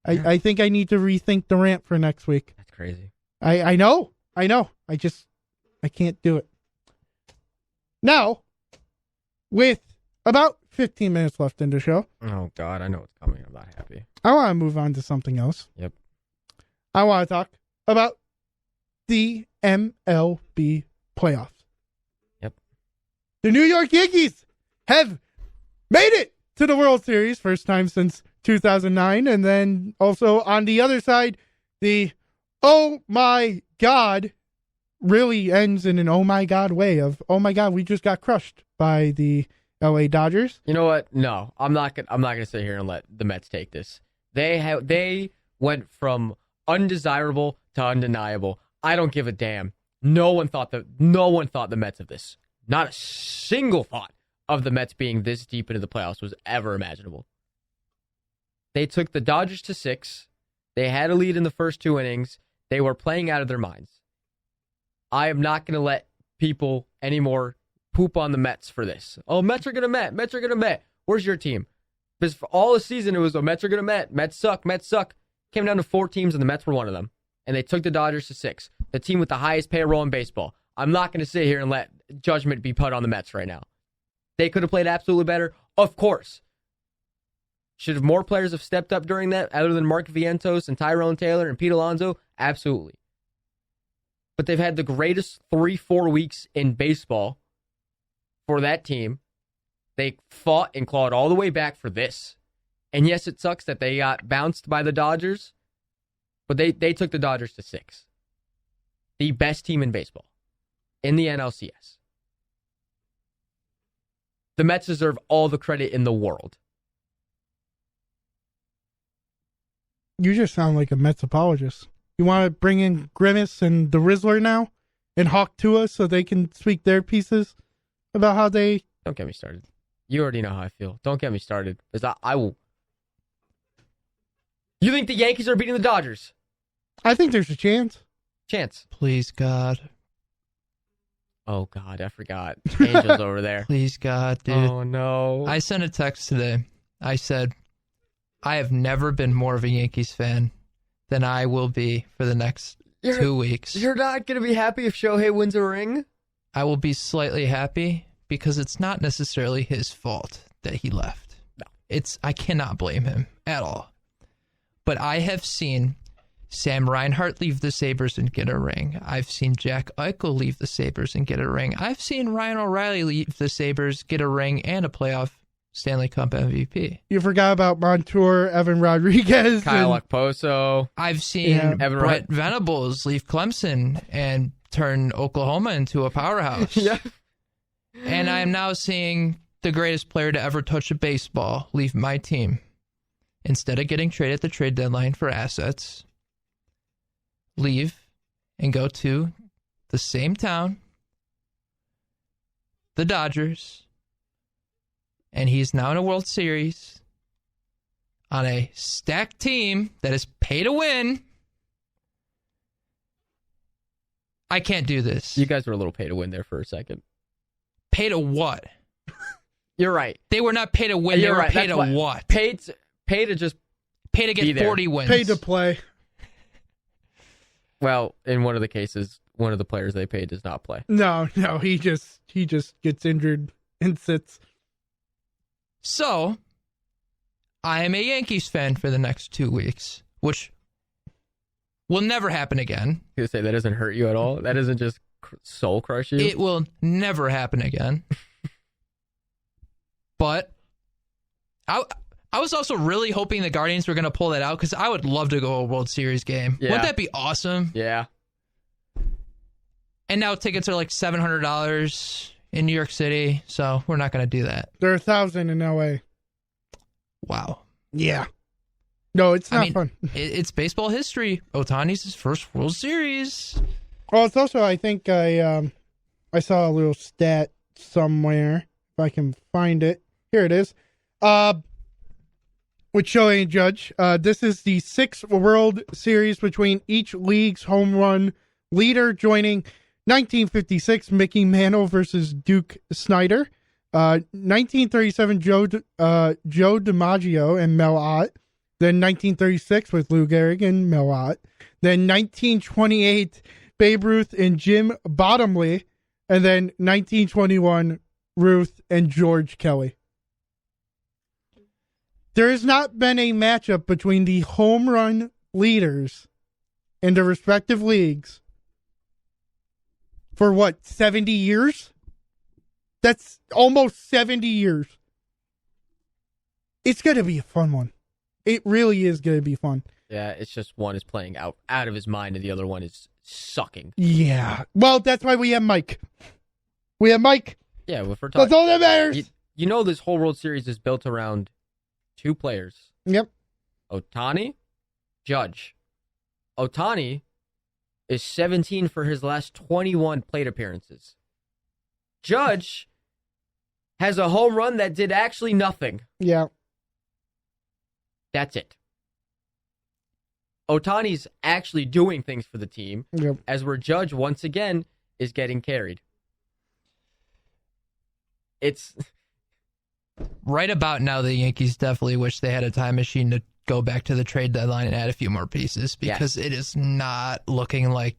I think I need to rethink the rant for next week. That's crazy. I know. I can't do it. Now, with about 15 minutes left in the show, Oh, God, I know what's coming. I'm not happy. I want to move on to something else. Yep. I want to talk about the MLB playoffs. Yep. The New York Yankees have made it to the World Series, first time since 2009. And then also on the other side, the oh my God really ends in an oh my God way of, oh my God, we just got crushed by the LA Dodgers. You know what? No, I'm not gonna sit here and let the Mets take this. They went from undesirable to undeniable. I don't give a damn. No one thought the Mets of this. Not a single thought of the Mets being this deep into the playoffs was ever imaginable. They took the Dodgers to 6. They had a lead in the first 2 innings. They were playing out of their minds. I am not going to let people anymore poop on the Mets for this. Oh, Mets are going to Met. Mets are going to Met. Where's your team? Because for all the season, it was, oh, Mets are going to Met. Mets suck. Mets suck. Came down to 4 teams, and the Mets were one of them. And they took the Dodgers to 6. The team with the highest payroll in baseball. I'm not going to sit here and let judgment be put on the Mets right now. They could have played absolutely better. Of course. Should have more players have stepped up during that, other than Mark Vientos and Tyrone Taylor and Pete Alonso? Absolutely. But they've had the greatest 3-4 weeks in baseball for that team. They fought and clawed all the way back for this. And yes, it sucks that they got bounced by the Dodgers, but they took the Dodgers to 6. The best team in baseball in the NLCS. The Mets deserve all the credit in the world. You just sound like a Mets apologist. You want to bring in Grimace and the Rizzler now and Hawk Tua so they can speak their pieces about how they... Don't get me started. You already know how I feel. Don't get me started. Because I will... You think the Yankees are beating the Dodgers? I think there's a chance. Chance. Please, God. Oh, God, I forgot. Angels over there. Please, God, dude. Oh, no. I sent a text today. I said, I have never been more of a Yankees fan than I will be for the next 2 weeks. You're not going to be happy if Shohei wins a ring? I will be slightly happy, because it's not necessarily his fault that he left. No. I cannot blame him at all. But I have seen Sam Reinhart leave the Sabres and get a ring. I've seen Jack Eichel leave the Sabres and get a ring. I've seen Ryan O'Reilly leave the Sabres, get a ring, and a playoff Stanley Cup MVP. You forgot about Montour, Evan Rodriguez. Kyle and- Okposo. I've seen Evan Brett Venables leave Clemson and turn Oklahoma into a powerhouse. Yeah. And I am now seeing the greatest player to ever touch a baseball leave my team. Instead of getting traded at the trade deadline for assets, leave and go to the same town, the Dodgers, and he's now in a World Series on a stacked team that is pay to win. I can't do this. You guys were a little pay to win there for a second. Pay to what? You're right. They were not pay to win. You're They were right. pay That's to what- what? Pay to just Pay to be get there. 40 wins. Paid to play. well, in one of the cases, one of the players they paid does not play. No, he just gets injured and sits. So, I am a Yankees fan for the next 2 weeks, which will never happen again. You say that doesn't hurt you at all? That doesn't just soul crush you? It will never happen again. But I was also really hoping the Guardians were going to pull that out because I would love to go to a World Series game. Yeah. Wouldn't that be awesome? Yeah. And now tickets are like $700 in New York City, so we're not going to do that. There are 1,000 in L.A. Wow. Yeah. No, it's not I mean, fun. It's baseball history. Ohtani's his first World Series. Well, it's also, I think I saw a little stat somewhere. If I can find it. Here it is. With Shohei and Judge. This is the 6th World Series between each league's home run leader, joining 1956 Mickey Mantle versus Duke Snider. 1937 Joe DiMaggio and Mel Ott. Then 1936 with Lou Gehrig and Mel Ott. Then 1928 Babe Ruth and Jim Bottomley. And then 1921 Ruth and George Kelly. There has not been a matchup between the home run leaders in the respective leagues for what, 70 years? That's almost 70 years. It's going to be a fun one. It really is going to be fun. Yeah, it's just one is playing out of his mind and the other one is sucking. Yeah. Well, that's why we have Mike. We have Mike. Yeah, well, if we're talking, That's all that matters. you know this whole World Series is built around 2 players. Yep. Ohtani, Judge. Ohtani is 17 for his last 21 plate appearances. Judge has a home run that did actually nothing. Yeah. That's it. Ohtani's actually doing things for the team, Yep. as where Judge, once again, is getting carried. It's... Right about now, the Yankees definitely wish they had a time machine to go back to the trade deadline and add a few more pieces because it is not looking like.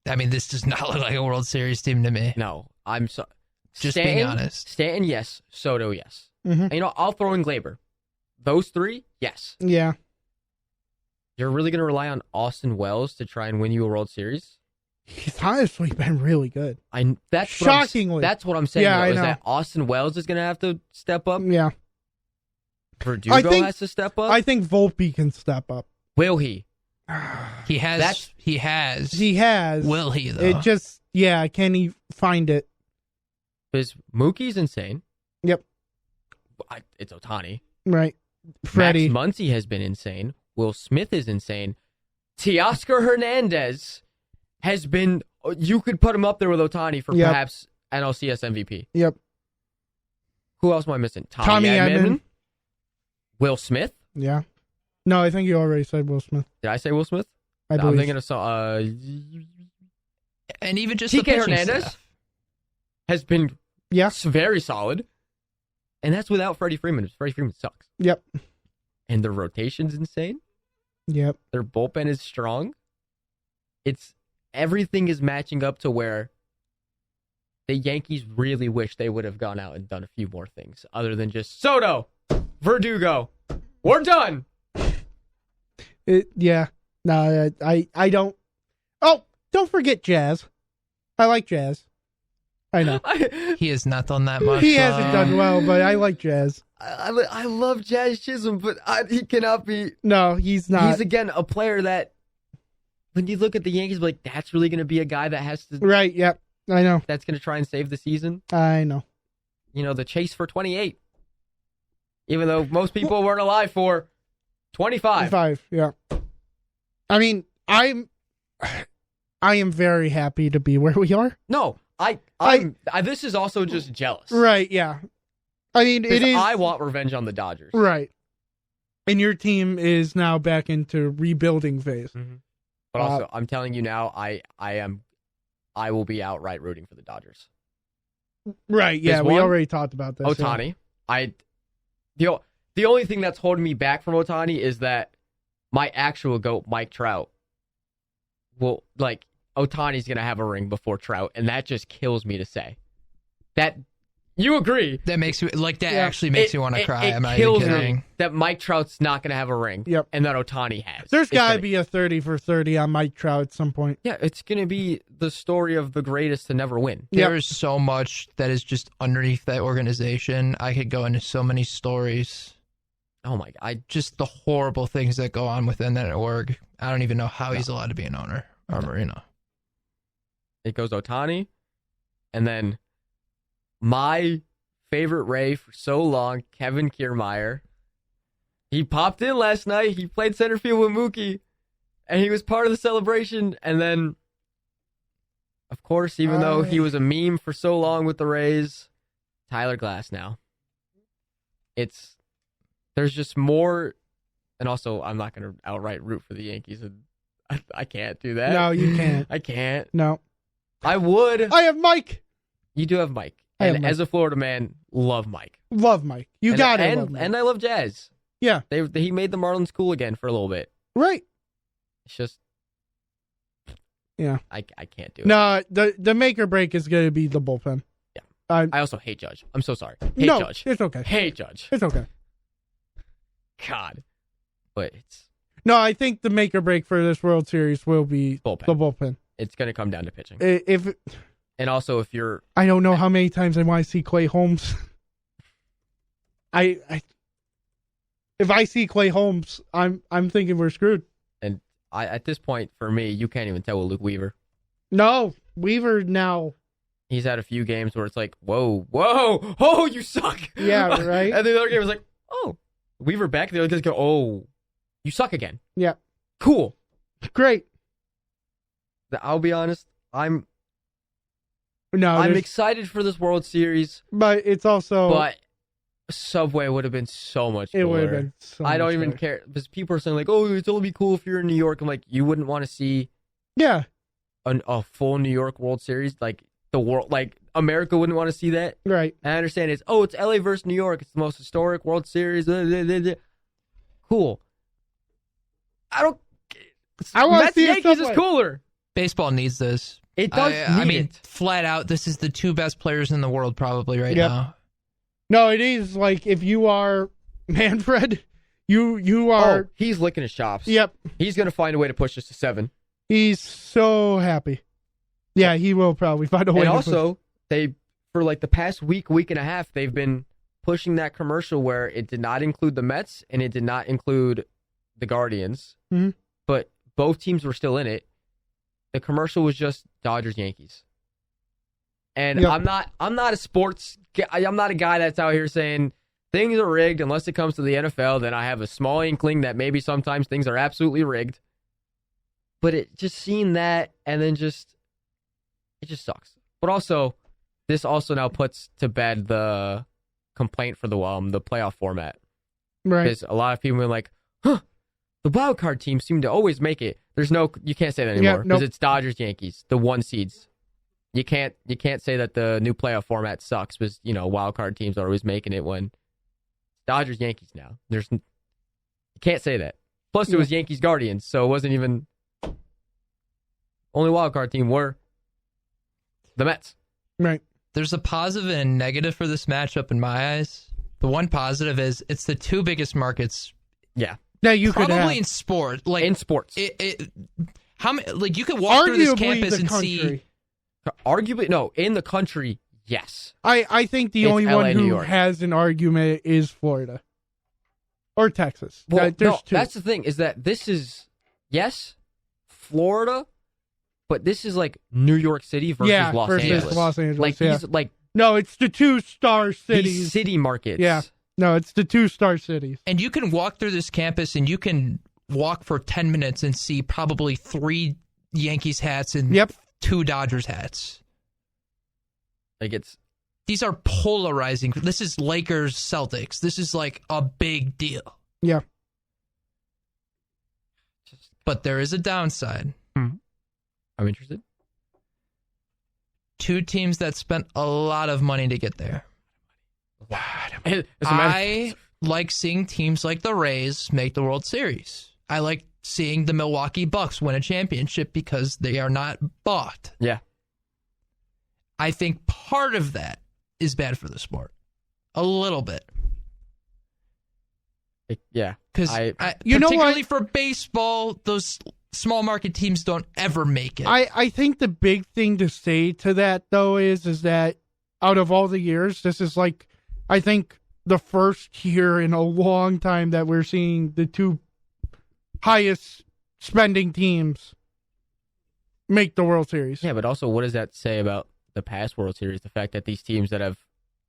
I mean, this does not look like a World Series team to me. No, I'm so. Just being honest. Stanton, yes. Soto, yes. Mm-hmm. And, I'll throw in Glaber. Those 3, yes. Yeah. You're really going to rely on Austin Wells to try and win you a World Series? He's honestly been really good. That's Shockingly. That's what I'm saying. Yeah, though, I is know. that Austin Wells is going to have to step up? Yeah. Verdugo has to step up? I think Volpe can step up. Will he? He has. He has. Will he, though? It just, can he find it? Because Mookie's insane. Yep. It's Ohtani. Right. Freddie. Max Muncy has been insane. Will Smith is insane. Teoscar Hernandez has been, you could put him up there with Ohtani for perhaps NLCS MVP. Yep. Who else am I missing? Tommy Edman. Will Smith? Yeah. No, I think you already said Will Smith. Did I say Will Smith? I'm I'm thinking of and even just the TK pitching Hernandez staff. has been Yeah. very solid. And that's without Freddie Freeman. Freddie Freeman sucks. Yep. And the rotation's insane. Yep. Their bullpen is strong. Everything is matching up to where the Yankees really wish they would have gone out and done a few more things other than just Soto, Verdugo. We're done. Yeah. No, I don't. Oh, don't forget Jazz. I like Jazz. I know. He has not done that much. He hasn't done well, but I like Jazz. I love Jazz Chisholm, but he cannot be. No, he's not. He's, again, a player that, when you look at the Yankees, like, that's really going to be a guy that has to. Right, yep. I know. That's going to try and save the season. I know. You know, the chase for 28. Even though most people weren't alive for 25. 25, yeah. I mean, I am very happy to be where we are. No, I this is also just jealous. Right, yeah. I mean, it is. I want revenge on the Dodgers. Right. And your team is now back into rebuilding phase. Mm-hmm. But also, I'm telling you now, I will be outright rooting for the Dodgers. Right, yeah, we already talked about this. Ohtani. Yeah. The only thing that's holding me back from Ohtani is that my actual GOAT, Mike Trout, will, like, Ohtani's going to have a ring before Trout, and that just kills me to say. That, you agree. That makes me, like, that actually makes me want to cry. I'm not kills even kidding. me that Mike Trout's not going to have a ring, and that Ohtani has. There's got to be a 30 for 30 on Mike Trout at some point. Yeah, it's going to be the story of the greatest to never win. There is so much that is just underneath that organization. I could go into so many stories. Oh my God. Just the horrible things that go on within that org. I don't even know how he's allowed to be an owner or Marino. It goes Ohtani, and then my favorite Ray for so long, Kevin Kiermaier. He popped in last night. He played center field with Mookie, and he was part of the celebration. And then, of course, even though he was a meme for so long with the Rays, Tyler Glass now. There's just more, and also I'm not going to outright root for the Yankees. I can't do that. No, you can't. I can't. No. I would. I have Mike. You do have Mike. And as a Florida man, love Mike. Love Mike. You got it. And I love Jazz. Yeah. He made the Marlins cool again for a little bit. Right. It's just, yeah. I can't do it. No, the make or break is going to be the bullpen. Yeah. I also hate Judge. I'm so sorry. Judge. It's okay. Hate Judge. It's okay. God. But it's... No, I think the make or break for this World Series will be the bullpen. It's going to come down to pitching. And also, if you're... I don't know how many times I want to see Clay Holmes. If I see Clay Holmes, I'm thinking we're screwed. And at this point, for me, you can't even tell with Luke Weaver. No, Weaver now... He's had a few games where it's like, whoa, oh, you suck. Yeah, right? And the other game was like, oh, Weaver back. The other guys go, oh, you suck again. Yeah. Cool. Great. I'll be honest, I'm excited for this World Series. But it's also... But Subway would have been so much cooler. It would have been so much I don't even care. Because people are saying, like, oh, it's only be cool if you're in New York. I'm like, you wouldn't want to see a full New York World Series? Like, the world, like, America wouldn't want to see that? Right. I understand it's LA versus New York. It's the most historic World Series. Cool. I want to see Yankees is cooler. Baseball needs this. It does need it. Flat out, this is the two best players in the world probably right now. No, it is like if you are Manfred, you are... Oh, he's licking his chops. Yep. He's going to find a way to push this to 7. He's so happy. Yeah, he will probably find a way and to also, push. they, for like the past week and a half, they've been pushing that commercial where it did not include the Mets and it did not include the Guardians, but both teams were still in it. The commercial was just Dodgers-Yankees. And I'm not a sports guy. I'm not a guy that's out here saying things are rigged unless it comes to the NFL. Then I have a small inkling that maybe sometimes things are absolutely rigged. But it just seeing that and then it just sucks. But also, this also now puts to bed the complaint for the playoff format. Right. Because a lot of people are like, the wild card teams seem to always make it. You can't say that anymore because it's Dodgers, Yankees, the 1 seeds. You can't say that the new playoff format sucks because wild card teams are always making it when Dodgers, Yankees now. You can't say that. Plus, it was Yankees, Guardians, so it wasn't even only wild card team were the Mets. Right. there's a positive and a negative for this matchup in my eyes. The one positive is it's the two biggest markets. Yeah. That you could Probably have. in sport. Like In sports. How many, like you could walk through this Arguably campus the and country. see. Arguably, no, in the country, yes. I think the It's only LA, one New who York. has an argument is Florida. Or Texas. Well, There's no, two. that's the thing, is that this is, yes, Florida, but this is like New York City versus Los versus Angeles. Los Angeles, Like, yeah. these, like, No, it's the two-star these cities. city markets. Yeah. No, it's the two-star cities. And you can walk through this campus and you can walk for 10 minutes and see probably 3 Yankees hats and Yep. 2 Dodgers hats. Like, it's, These are polarizing. This is Lakers Celtics. This is like a big deal. Yeah. But there is a downside. I'm interested. 2 teams that spent a lot of money to get there. As a matter I like seeing teams like the Rays make the World Series. I like seeing the Milwaukee Bucks win a championship because they are not bought. yeah. I think part of that is bad for the sport. A little bit. Yeah. Because You know what? particularly for baseball, those small market teams don't ever make it. I think the big thing to say to that, though, is that out of all the years, this is like, I think, the first year in a long time that we're seeing the two highest spending teams make the World Series. Yeah, but also, what does that say about the past World Series? The fact that these teams that have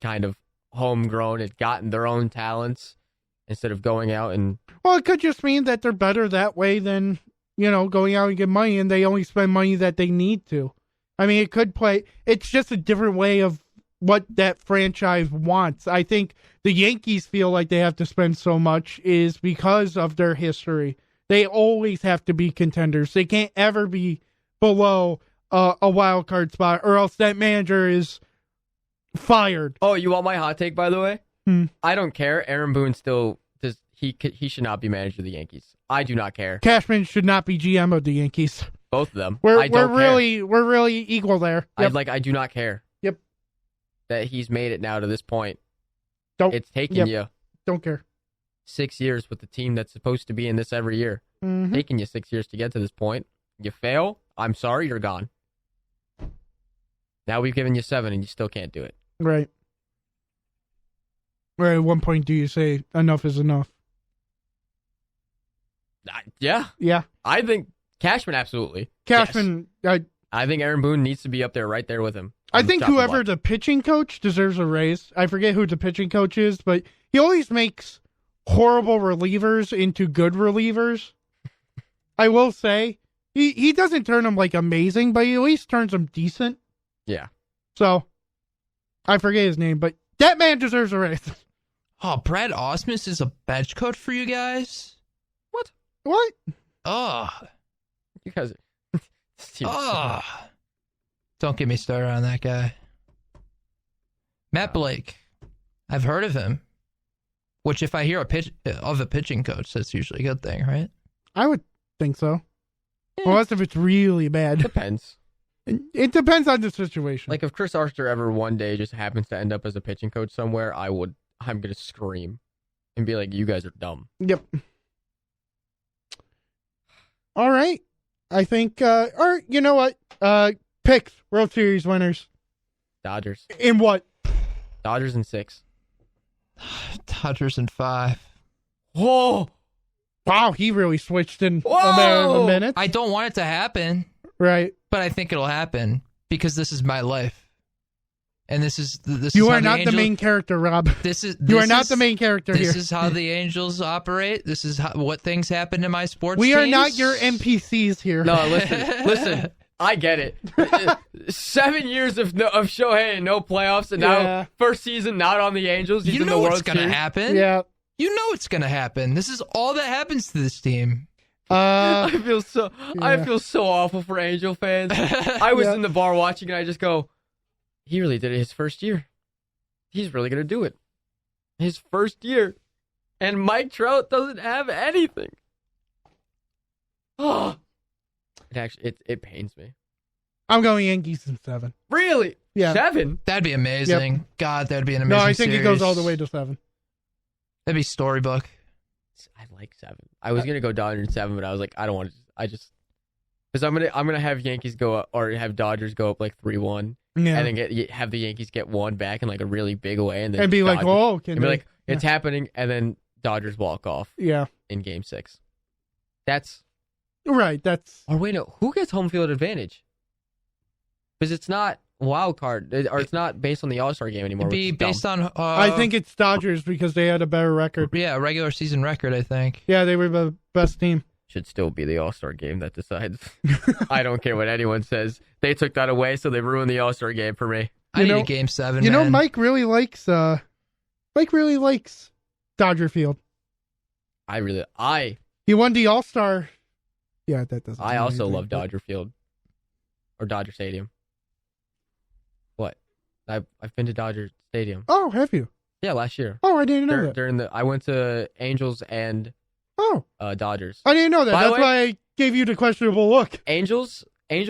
kind of homegrown had gotten their own talents instead of going out and... Well, it could just mean that they're better that way than, going out and get money, and they only spend money that they need to. I mean, it could play... It's just a different way of what that franchise wants. I think the Yankees feel like they have to spend so much is because of their history. They always have to be contenders. They can't ever be below a wild card spot, or else that manager is fired. Oh, you want my hot take, by the way? Hmm. I don't care. Aaron Boone still does. He should not be manager of the Yankees. I do not care. Cashman should not be GM of the Yankees. Both of them. We're I don't care. we're really equal there. Yep. I do not care. Yep. That he's made it now to this point. Don't. It's taken Yep. you Don't care. 6 years with the team that's supposed to be in this every year. Mhm. Taking you 6 years to get to this point. You fail. I'm sorry. You're gone. Now we've given you 7 and you still can't do it. Right. Right. At one point, do you say enough is enough? Yeah. Yeah. I think Cashman absolutely. Cashman. Yes. I think Aaron Boone needs to be up there right there with him. I on think top of whoever block. the pitching coach deserves a raise. I forget who the pitching coach is, but he always makes horrible relievers into good relievers. I will say he doesn't turn them like amazing, but he at least turns them decent. Yeah. So I forget his name, but that man deserves a raise. Oh, Brad Osmus is a bench coach for you guys? What? Oh. You guys are... Oh. Don't get me started on that guy. Matt Blake. I've heard of him. Which, if I hear a pitching coach, that's usually a good thing, right? I would think so. Unless if it's really bad. Depends. It depends on the situation. Like if Chris Archer ever one day just happens to end up as a pitching coach somewhere, I'm going to scream and be like, you guys are dumb. Yep. All right. I think, or you know what? Picks, World Series winners. Dodgers. In what? Dodgers in 6. Dodgers in 5. Whoa! Wow, he really switched in Whoa! a matter of a minute. I don't want it to happen, Right. but I think it'll happen because this is my life. And this is You how are not the Angels- main character, Rob. You are not the main character here. This is how the Angels operate. This is what things happen in my sports We are teams. not your NPCs here. No, listen. I get it. 7 years of Shohei and no playoffs, and Yeah. now first season not on the Angels. He's You in know the what's World going to Series. happen. Yeah. You know what's going to happen. This is all that happens to this team. I feel so Yeah. awful for Angel fans. I was Yeah. in the bar watching, and I just go, he really did it his first year. He's really gonna do it. His first year, and Mike Trout doesn't have anything. Oh, it pains me. I'm going Yankees in 7. Really? Yeah. 7? That'd be amazing. God, that'd be an amazing No, I think series. it goes all the way to 7. That'd be storybook. I like 7. I was gonna go Dodgers in 7, but I was like, I don't want to. I just because I'm gonna have Yankees go up or have Dodgers go up like 3-1, Yeah. and then have the Yankees get one back in like a really big way, and then And be like, Dodgers- oh, can and be they? like, it's happening, and then Dodgers walk off Yeah. in Game 6. That's Right. That's. or wait, no, who gets home field advantage? Because it's not wild card, or it's not based on the All-Star game anymore. It'd be which is dumb. based on. I think it's Dodgers because they had a better record. Yeah, regular season record. I think. Yeah, they were the best team. Should still be the All-Star game that decides. I don't care what anyone says. They took that away, so they ruined the All-Star game for me. I need a Game 7. You know, man. Mike really likes Dodger Field. He won the All-Star. Yeah, that doesn't. I mean also anything, love but- Dodger Field or Dodger Stadium. What? I've been to Dodger Stadium. Oh, have you? Yeah, last year. Oh, I didn't know that. I went to Angels and Oh, Dodgers. I didn't know that. By the That's way- why I gave you the questionable look. Angels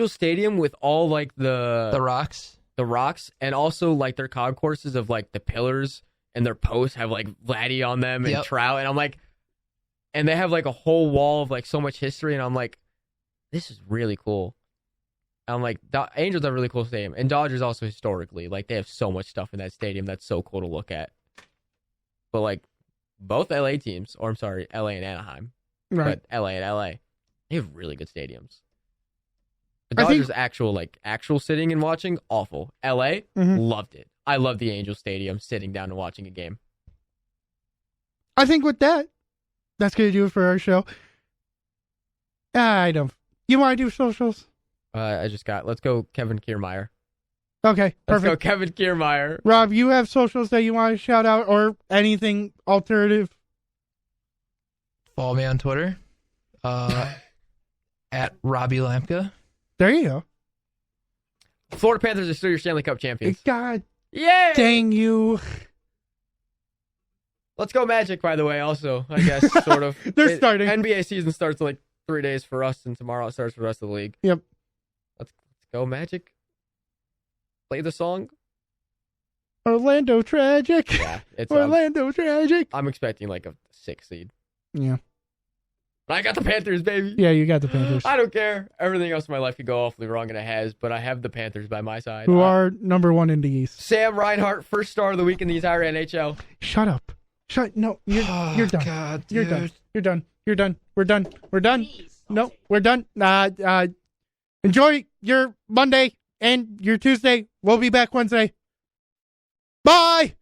Stadium with all like the rocks. the rocks, and also like their concourses of like the pillars and their posts have like Vladdy on them and Yep. Trout, and I'm like, and they have like a whole wall of like so much history, and I'm like, this is really cool. And I'm like, Angels have a really cool stadium, and Dodgers also historically, like they have so much stuff in that stadium that's so cool to look at. But like both LA teams, or I'm sorry, LA and Anaheim, Right. but LA and LA, they have really good stadiums. The I think- Dodgers actual sitting and watching, awful. LA, Mhm. loved it. I love the Angels Stadium sitting down and watching a game. I think with that, that's going to do it for our show. I don't. You want to do socials? Let's go Kevin Kiermaier. Okay, Let's perfect. go Kevin Kiermaier. Rob, you have socials that you want to shout out or anything alternative? Follow me on Twitter. At Robbie Lampka. There you go. Florida Panthers are still your Stanley Cup champions. God Yay! dang you. Let's go Magic, by the way, also, I guess, sort of. They're starting. NBA season starts in like 3 days for us, and tomorrow it starts for the rest of the league. Yep. Let's go Magic. Play the song. Orlando Tragic. Yeah, it's Orlando Tragic. I'm expecting like a 6 seed. Yeah. But I got the Panthers, baby. Yeah, you got the Panthers. I don't care. Everything else in my life could go awfully wrong, and it has, but I have the Panthers by my side. Who are number 1 in the East. Sam Reinhart, first star of the week in the entire NHL. Shut up. No, you're done. God, You're dude. done. You're done. You're done. We're done. We're done. No, we're done. Enjoy your Monday and your Tuesday. We'll be back Wednesday. Bye.